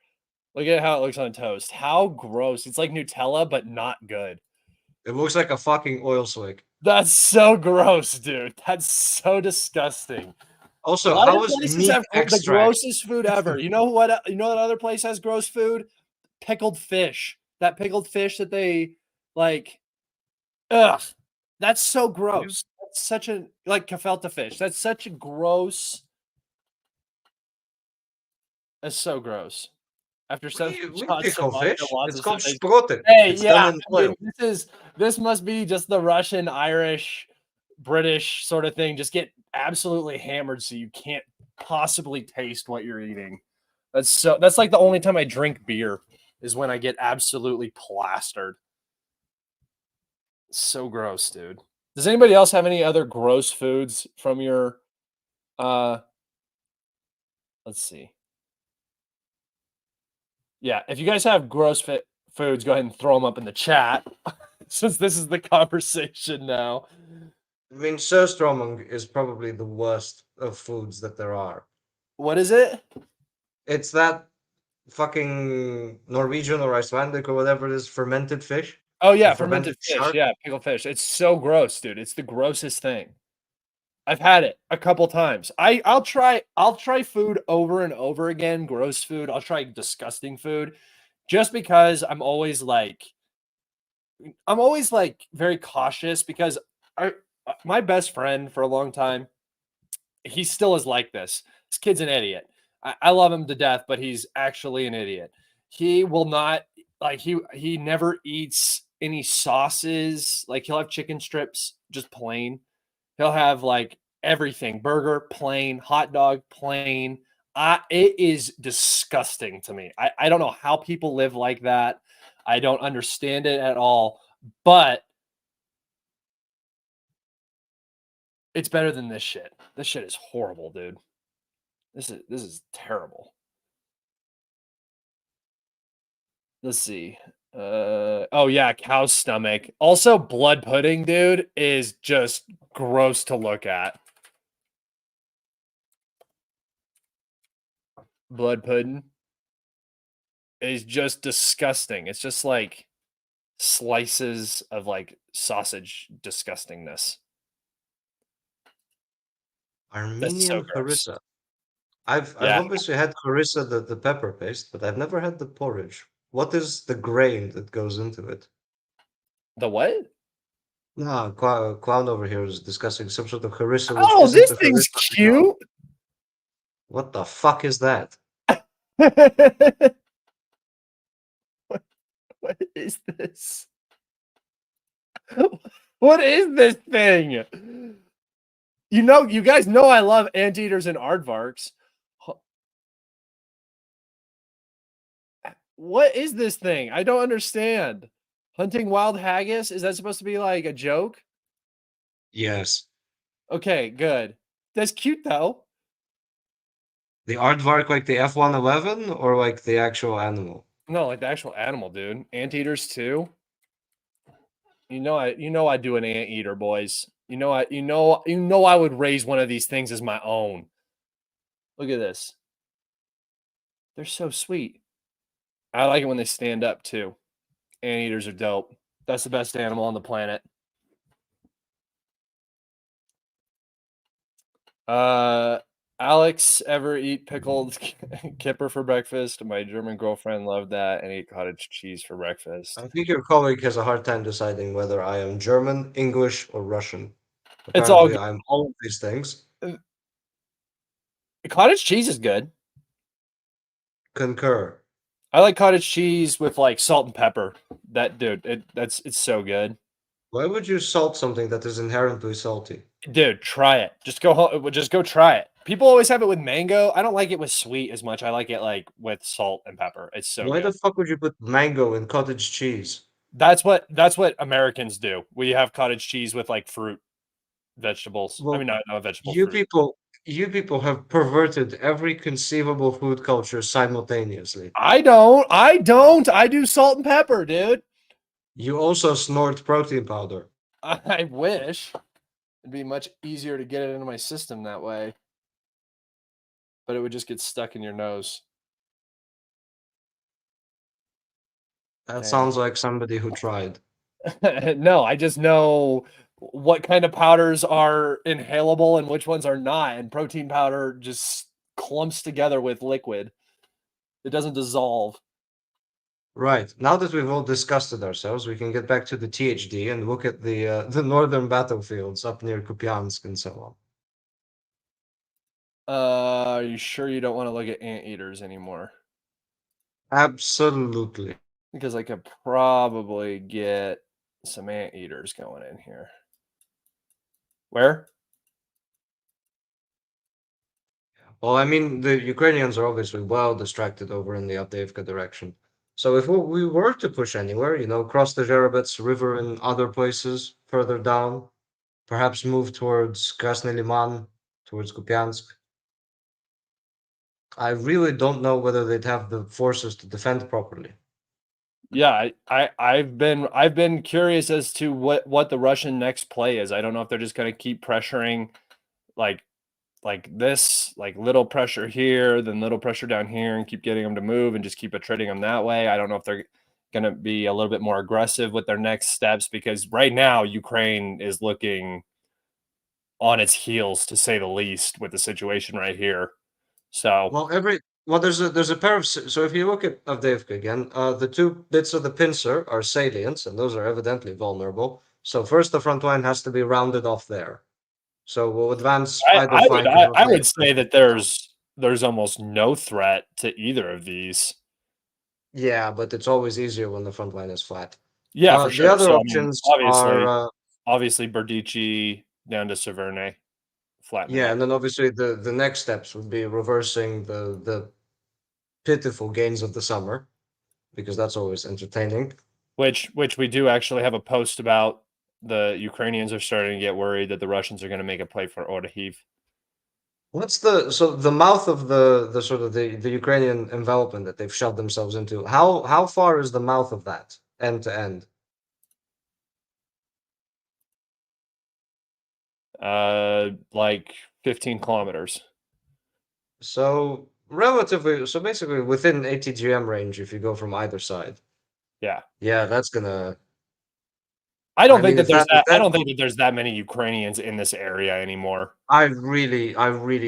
Look at how it looks on toast. How gross. It's like Nutella, but not good. It looks like a fucking oil slick. That's so gross, dude. That's so disgusting. A Also, lot how of is places meat have the extract? grossest food ever. You know what? You know what other place has gross food? Pickled fish. That pickled fish that they Like, ugh, that's so gross. That's such a like gefilte fish. That's such a gross. That's so gross. After seven We shots of pickle vodka, fish. lots It's of called something. sprotte. Hey, It's done yeah, in I mean, oil. this must be just the Russian, Irish, British sort of thing. Just get absolutely hammered so you can't possibly taste what you're eating. That's like the only time I drink beer is when I get absolutely plastered. So gross, dude. Does anybody else have any other gross foods from your let's see. Yeah, if you guys have gross foods, go ahead and throw them up in the chat since this is the conversation now. I mean, surströmming is probably the worst of foods that there are. What is it? It's that fucking Norwegian or Icelandic or whatever it is, fermented fish. Oh yeah, The fermented fermented fish. shark. Yeah, pickled fish. It's so gross, dude. It's the grossest thing. I've had it a couple times. I'll try food over and over again, gross food. I'll try disgusting food just because I'm always like very cautious because my best friend for a long time, he still is like this. This kid's an idiot. I love him to death, but he's actually an idiot. He will not like he never eats any sauces. Like he'll have chicken strips just plain. He'll have like everything: burger plain, hot dog plain. It is disgusting to me. I don't know how people live like that. I don't understand it at all. But it's better than this shit. This shit is horrible, dude. This is terrible. Let's see. Oh yeah, cow's stomach. Also, blood pudding, dude, is just gross to look at. Blood pudding is just disgusting. It's just like slices of like sausage disgustingness. That's so Armenian gross. harissa. I've Yeah. obviously had harissa, the pepper paste, but I've never had the porridge. What is the grain that goes into it? The what? No, Clown over here is discussing some sort of harissa, which Oh, isn't this the thing's harissa we know. cute. What the fuck is that? What is this? What is this thing? You guys know I love anteaters and aardvarks. What is this thing? I don't understand. Hunting wild haggis? Is that supposed to be like a joke? Yes. Okay, good. That's cute though. The aardvark like the F-111 or like the actual animal? No, like the actual animal, dude. Anteaters too. I do an anteater, boys. I would raise one of these things as my own. Look at this. They're so sweet. I like it when they stand up too. Anteaters are dope. That's the best animal on the planet. Alex, ever eat pickled kipper for breakfast? My German girlfriend loved that and ate cottage cheese for breakfast. I think your colleague has a hard time deciding whether I am German, English, or Russian. It's all Apparently, good. I'm all of these things. Cottage cheese is good. Concur. I like cottage cheese with like salt and pepper. That dude, it's so good. Why would you salt something that is inherently salty? Dude, try it. Just go home. Just go try it. People always have it with mango. I don't like it with sweet as much. I like it like with salt and pepper. It's so Why good. the fuck would you put mango in cottage cheese? That's what Americans do. We have cottage cheese with like fruit, vegetables. I Well, mean, not vegetable you fruit. people, you people have perverted every conceivable food culture simultaneously. I don't. I do salt and pepper, dude. You also snort protein powder. I wish. It'd be much easier to get it into my system that way. But it would just get stuck in your nose. That Damn. sounds like somebody who tried. No, I just know what kind of powders are inhalable and which ones are not. And protein powder just clumps together with liquid. It doesn't dissolve. Right. Now that we've all disgusted ourselves, we can get back to the THD and look at the northern battlefields up near Kupiansk and so on. Are you sure you don't want to look at anteaters anymore? Absolutely. Because I could probably get some anteaters going in here. Where? Well, I mean, the Ukrainians are obviously well distracted over in the Avdeevka direction. So if we were to push anywhere, cross the Zherebets River and other places further down, perhaps move towards Krasny Liman, towards Kupiansk, I really don't know whether they'd have the forces to defend properly. Yeah, I've been curious as to what the Russian next play is. I don't know if they're just going to keep pressuring like this, like little pressure here, then little pressure down here, and keep getting them to move and just keep attriting them that way. I don't know if they're going to be a little bit more aggressive with their next steps, because right now Ukraine is looking on its heels, to say the least, with the situation right here. So Well, there's a pair of so if you look at Avdeevka again, the two bits of the pincer are salients, and those are evidently vulnerable. So first, the front line has to be rounded off there. So we'll advance either flank of I would Avdeevka. say that there's almost no threat to either of these. Yeah, but it's always easier when the front line is flat. Yeah, for The sure. other So I mean, options are obviously Berdici down to Severne, flattening yeah, it. and then obviously the next steps would be reversing the pitiful gains of the summer, because that's always entertaining. Which we do actually have a post about. The Ukrainians are starting to get worried that the Russians are going to make a play for Odessa. What's the mouth of the sort of the Ukrainian envelopment that they've shoved themselves into? How far is the mouth of that end to end? Like 15 kilometers. So relatively, so basically within ATGM range if you go from either side. Yeah. Yeah, that's gonna. I don't I think mean, that there's if that. I that, don't think that there's that many Ukrainians in this area anymore. I really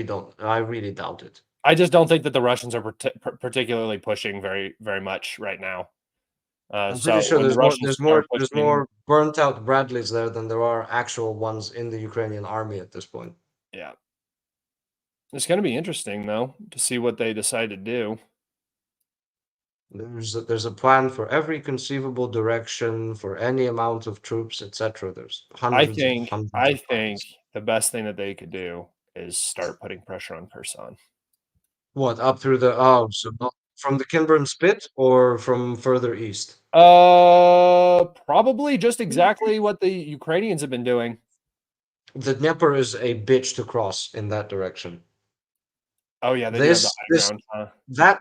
don't. I really doubt it. I just don't think that the Russians are particularly pushing very much right now. I'm So pretty sure when the Russians start there's pushing, more burnt out Bradleys there than there are actual ones in the Ukrainian army at this point. yeah, it's going to be interesting though to see what they decide to do. There's a plan for every conceivable direction, for any amount of troops, etc. There's hundreds I of think plans. the best thing that they could do is start putting pressure on Kherson. What, up through so not from the Kinburn Spit or from further east? Probably just exactly what the Ukrainians have been doing. The Dnieper is a bitch to cross in that direction. Oh yeah, they do have the high This ground, huh?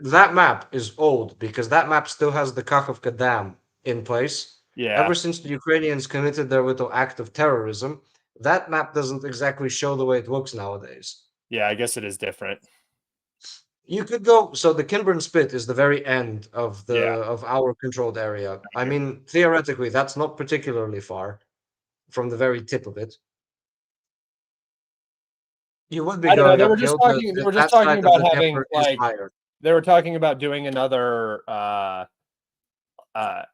that map is old because that map still has the Kakhovka Dam in place. Yeah, Ever since the Ukrainians committed their little act of terrorism, that map doesn't exactly show the way it looks nowadays. yeah. I guess it is different. You could go, so the Kinburn Spit is the very end of the Yeah, of our controlled area. I mean, theoretically, that's not particularly far from the very tip of it. You would be I don't know. going They were just uphill. talking. They were just That talking side of about the having Dnieper is like higher. they were talking about doing another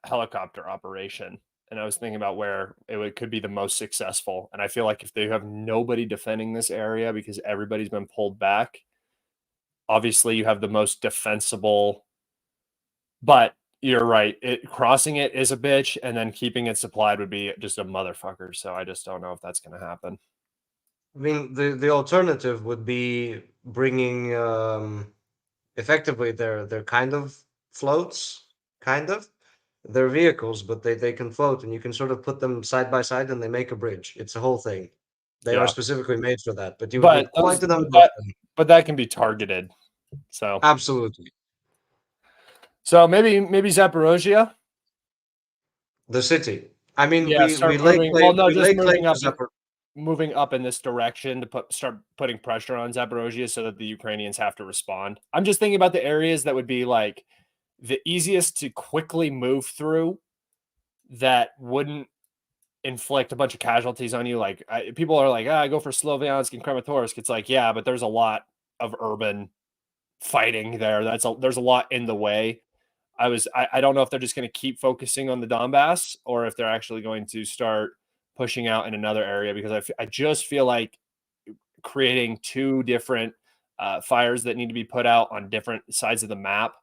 helicopter operation, and I was thinking about where could be the most successful. And I feel like if they have nobody defending this area because everybody's been pulled back, obviously you have the most defensible. But you're right. Crossing it is a bitch, and then keeping it supplied would be just a motherfucker. So I just don't know if that's going to happen. I mean, the alternative would be bringing effectively they're kind of floats, kind of. They're vehicles, but they can float, and you can sort of put them side by side, and they make a bridge. It's a whole thing. They are Yeah, specifically made for that, but you would but need quite a number of that them. can be targeted. So Absolutely. maybe Zaporozhia. The city. I mean, Yeah, start we lay moving. Well, claim no, we just lay claim to Zapor. moving up in this direction to start putting pressure on Zaporozhia so that the Ukrainians have to respond. I'm just thinking about the areas that would be like the easiest to quickly move through that wouldn't inflict a bunch of casualties on you. Like people are like, I go for Sloviansk and Kramatorsk. It's like, yeah, but there's a lot of urban fighting there. There's a lot in the way. I don't know if they're just going to keep focusing on the Donbass or if they're actually going to start pushing out in another area, because I just feel like creating two different fires that need to be put out on different sides of the map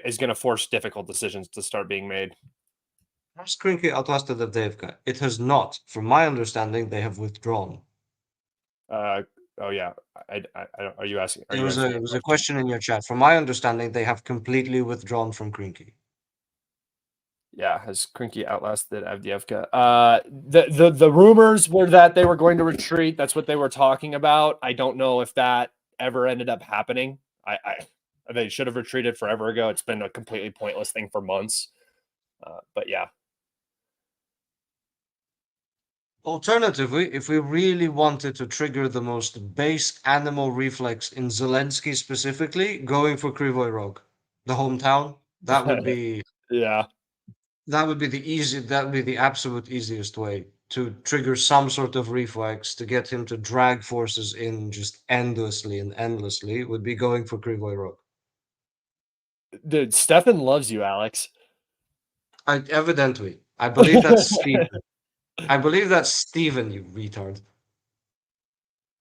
is going to force difficult decisions to start being made. Has Critic outlasted Avdeevka? It has not. From my understanding, they have withdrawn. Oh yeah, are you asking? Are It you was answering a a it was a question? question in your chat. From my understanding, they have completely withdrawn from Critic. Yeah, has Krinky outlasted Avdeevka? The rumors were that they were going to retreat. That's what they were talking about. I don't know if that ever ended up happening. They should have retreated forever ago. It's been a completely pointless thing for months. But yeah, Alternatively, if we really wanted to trigger the most base animal reflex in Zelensky specifically, going for Krivoy Rog, the hometown, that would be yeah. that would be the absolute easiest way to trigger some sort of reflex to get him to drag forces in just endlessly and endlessly would be going for Krivoy Rog. Dude, Stefan loves you, Alex. Evidently, I believe that's Steven. I believe that's Steven, you retard.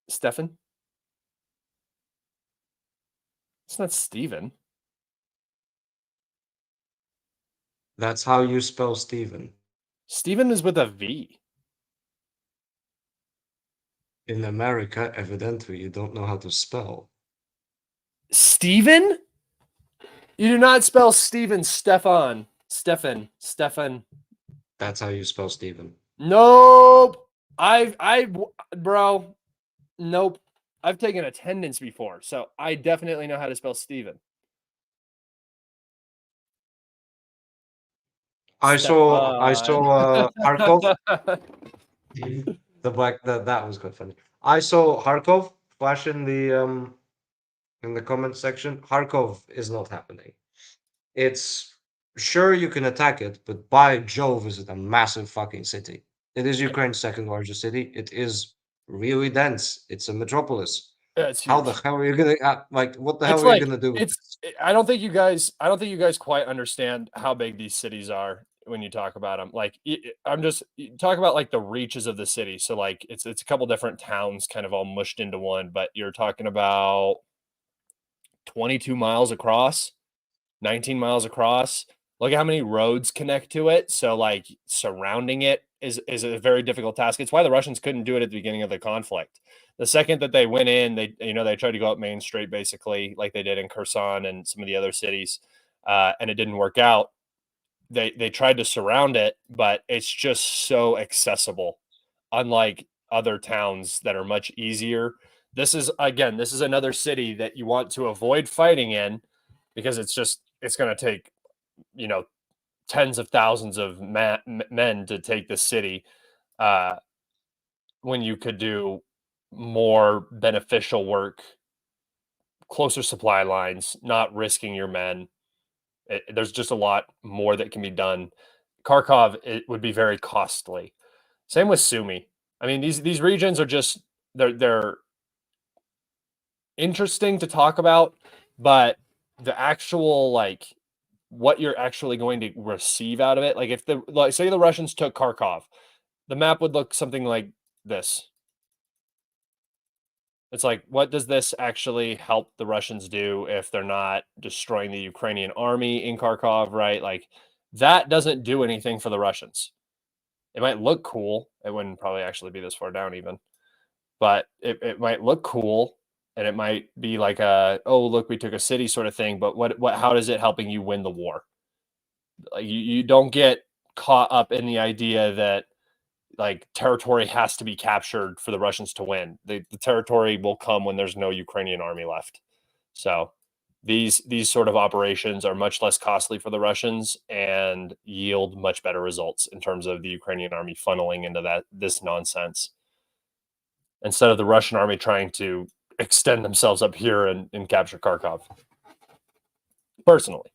Stefan? It's not Steven. That's how you spell Steven. Steven is with a V. In America, evidently, you don't know how to spell. Steven? You do not spell Steven Stefan. Stefan. That's how you spell Steven. Nope. Bro, nope. I've taken attendance before, so I definitely know how to spell Steven. I saw Harkov. That was quite funny. I saw Harkov flash in the comment section. Harkov is not happening. It's sure you can attack it, but by Jove, is it a massive fucking city? It is Ukraine's second largest city. It is really dense. It's a metropolis. Yeah, it's How huge. the hell are you gonna what the hell It's are you like gonna do with it's. I don't think you guys quite understand how big these cities are when you talk about them. Like I'm just talk about like the reaches of the city. So like it's a couple different towns kind of all mushed into one, but you're talking about 22 miles across, 19 miles across. Look at how many roads connect to it. So like surrounding it is a very difficult task. It's why the Russians couldn't do it at the beginning of the conflict. The second that they went in, they tried to go up Main Street basically, like they did in Kherson and some of the other cities, and it didn't work out. They tried to surround it, but it's just so accessible, unlike other towns that are much easier. This is another city that you want to avoid fighting in because it's going to take tens of thousands of men to take the city, when you could do more beneficial work, closer supply lines, not risking your men. There's just a lot more that can be done. Kharkov, it would be very costly. Same with Sumy. I mean, these regions are just they're interesting to talk about, but the actual like what you're actually going to receive out of it, like if say the Russians took Kharkov, the map would look something like this. It's like, what does this actually help the Russians do if they're not destroying the Ukrainian army in Kharkov, right? Like that doesn't do anything for the Russians. It might look cool. It wouldn't probably actually be this far down even, but it might look cool. And it might be like oh, look, we took a city sort of thing. But how is it helping you win the war? Like you don't get caught up in the idea that like territory has to be captured for the Russians to win. The territory will come when there's no Ukrainian army left. So these sort of operations are much less costly for the Russians and yield much better results in terms of the Ukrainian army funneling into this nonsense, instead of the Russian army trying to extend themselves up here and capture Kharkov. Personally.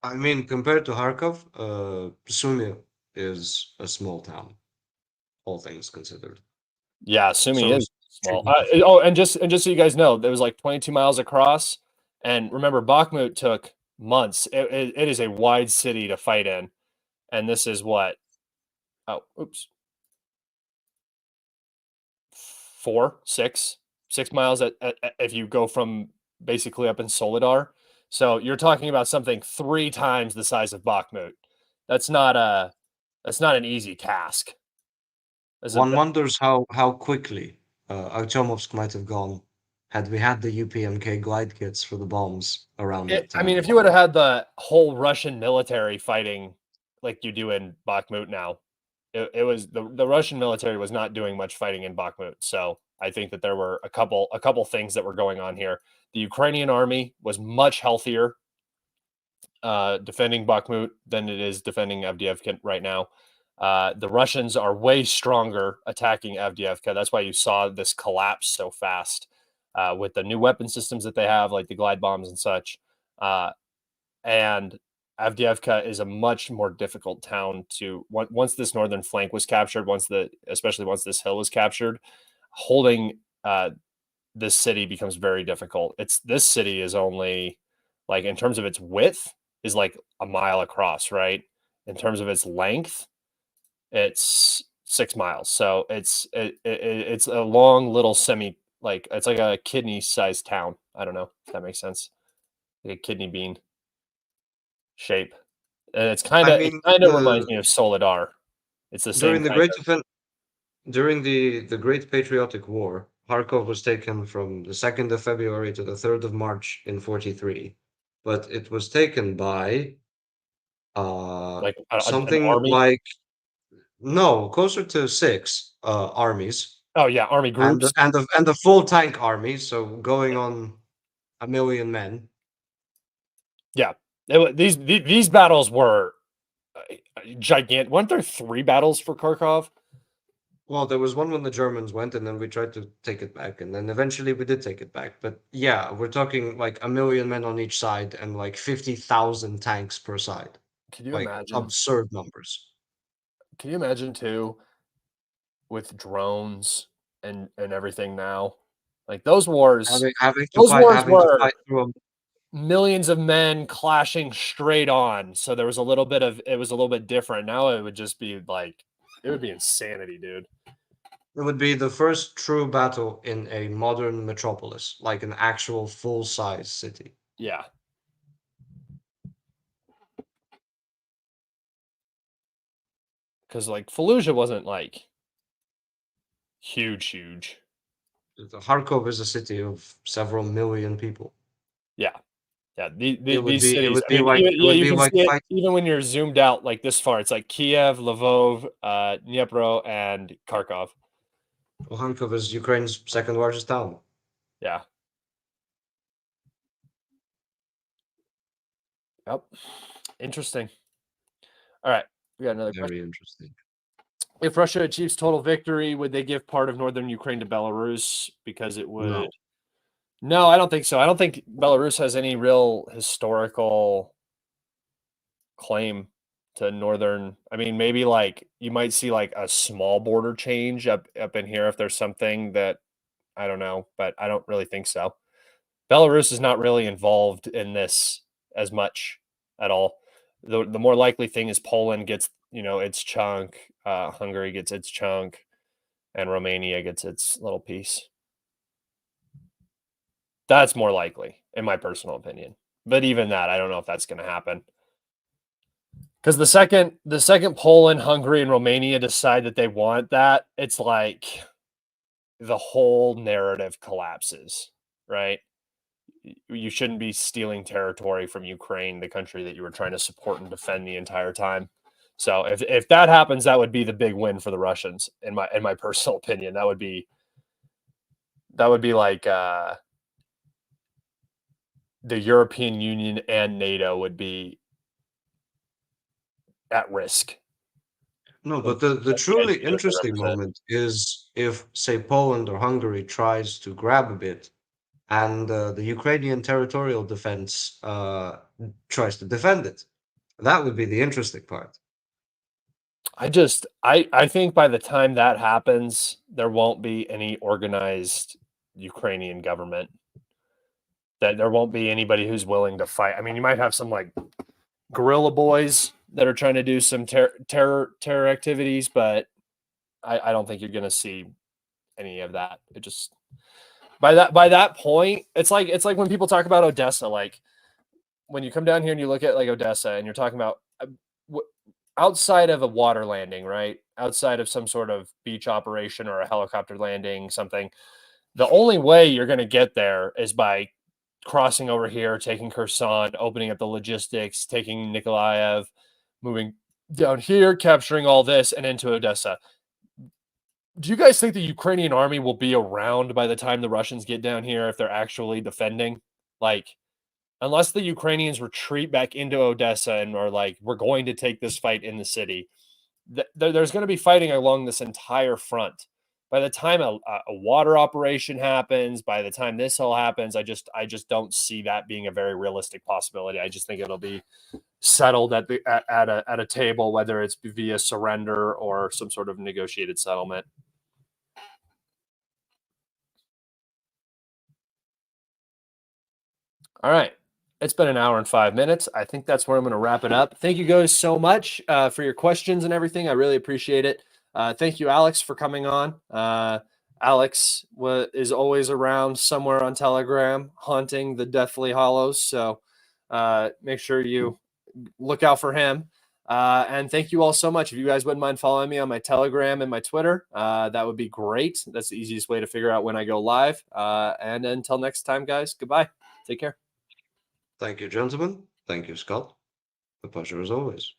I mean, compared to Kharkov, Sumy is a small town, all things considered. Yeah, Sumy So is small. And just so you guys know, there was like 22 miles across. And remember, Bakhmut took months. It is a wide city to fight in, and this is what? Oh, oops. 6 miles if you go from basically up in Solidar. So you're talking about something 3 times the size of Bakhmut. That's not an easy task. One wonders how quickly Artyomovsk might have gone had we had the UPMK glide kits for the bombs around that I mean, time. if you would have had the whole Russian military fighting like you do in Bakhmut now, it was the Russian military was not doing much fighting in Bakhmut. So I think that there were a couple things that were going on here. The Ukrainian army was much healthier defending Bakhmut than it is defending Avdeevka right now. The Russians are way stronger attacking Avdeevka. That's why you saw this collapse so fast with the new weapon systems that they have, like the glide bombs and such. And Avdeevka is a much more difficult town to once this northern flank was captured, especially once this hill was captured, holding this city becomes very difficult. This city is only like in terms of its width is like a mile across, right? In terms of its length, it's 6 miles. So it's a long little it's like a kidney sized town. I don't know if that makes sense. Like a kidney bean shape. And it kind of reminds me of Solidar. It's the same during the kind Great of Event, during the Great Patriotic War, Kharkov was taken from the 2nd of February to the 3rd of March in 43, but it was taken by like an something army. like no, closer to 6 armies Oh yeah, army and groups. and a full tank army, so going on 1,000,000 men. Yeah, these battles were gigantic. Weren't there 3 battles for Kharkov? Well, there was one when the Germans went, and then we tried to take it back, and then eventually we did take it back. But yeah, we're talking like 1,000,000 men on each side and like 50,000 tanks per side. Can you Like imagine? absurd numbers. Can you imagine too with drones and everything now? Like those wars Having to were fight through them. millions of men clashing straight on. So there was a little bit of it was a little bit different. Now it would just be like it would be insanity, dude. It would be the first true battle in a modern metropolis, like an actual full-size city. Yeah. Because like Fallujah wasn't like huge. Kharkov is a city of several million people. Yeah. Yeah, these It cities. would I be mean, like it would you be can like see it fight. even when you're zoomed out like this far. It's like Kiev, Lvov, Dnipro, and Kharkov. Well, Kharkov is Ukraine's second largest town. Yeah. Yep. Interesting. All right, we got another question. Very interesting. If Russia achieves total victory, would they give part of northern Ukraine to Belarus? Because it would. No. No, I don't think so. I don't think Belarus has any real historical claim to northern. I mean, maybe like you might see like a small border change up in here if there's something that I don't know, but I don't really think so. Belarus is not really involved in this as much at all. The more likely thing is Poland gets, its chunk, Hungary gets its chunk, and Romania gets its little piece. That's more likely, in my personal opinion. But even that, I don't know if that's going to happen. Because the second Poland, Hungary, and Romania decide that they want that, it's like the whole narrative collapses, right? You shouldn't be stealing territory from Ukraine, the country that you were trying to support and defend the entire time. So if that happens, that would be the big win for the Russians, in my personal opinion. That would be like the European Union and NATO would be at risk. No, but the truly interesting moment is if, say, Poland or Hungary tries to grab a bit, and the Ukrainian territorial defense tries to defend it. That would be the interesting part. I think by the time that happens, there won't be any organized Ukrainian government. that there won't be anybody who's willing to fight. I mean, you might have some like guerrilla boys that are trying to do some terror activities, but I don't think you're going to see any of that. It just by that point, it's like when people talk about Odessa, like when you come down here and you look at like Odessa and you're talking about outside of a water landing, right? Outside of some sort of beach operation or a helicopter landing, something, the only way you're going to get there is by crossing over here, taking Kherson, opening up the logistics, taking Nikolaev, moving down here, capturing all this, and into Odessa. Do you guys think the Ukrainian army will be around by the time the Russians get down here if they're actually defending? Like, unless the Ukrainians retreat back into Odessa and are like, we're going to take this fight in the city, there's going to be fighting along this entire front. By the time a water operation happens, by the time this all happens, I just don't see that being a very realistic possibility. I just think it'll be settled at a table, whether it's via surrender or some sort of negotiated settlement. All right. It's been an hour and 5 minutes. I think that's where I'm going to wrap it up. Thank you guys so much for your questions and everything. I really appreciate it. Thank you, Alex, for coming on. Alex is always around somewhere on Telegram, haunting the Deathly Hollows. So make sure you look out for him. And thank you all so much. If you guys wouldn't mind following me on my Telegram and my Twitter, that would be great. That's the easiest way to figure out when I go live. And until next time, guys, goodbye. Take care. Thank you, gentlemen. Thank you, Scott. A pleasure as always.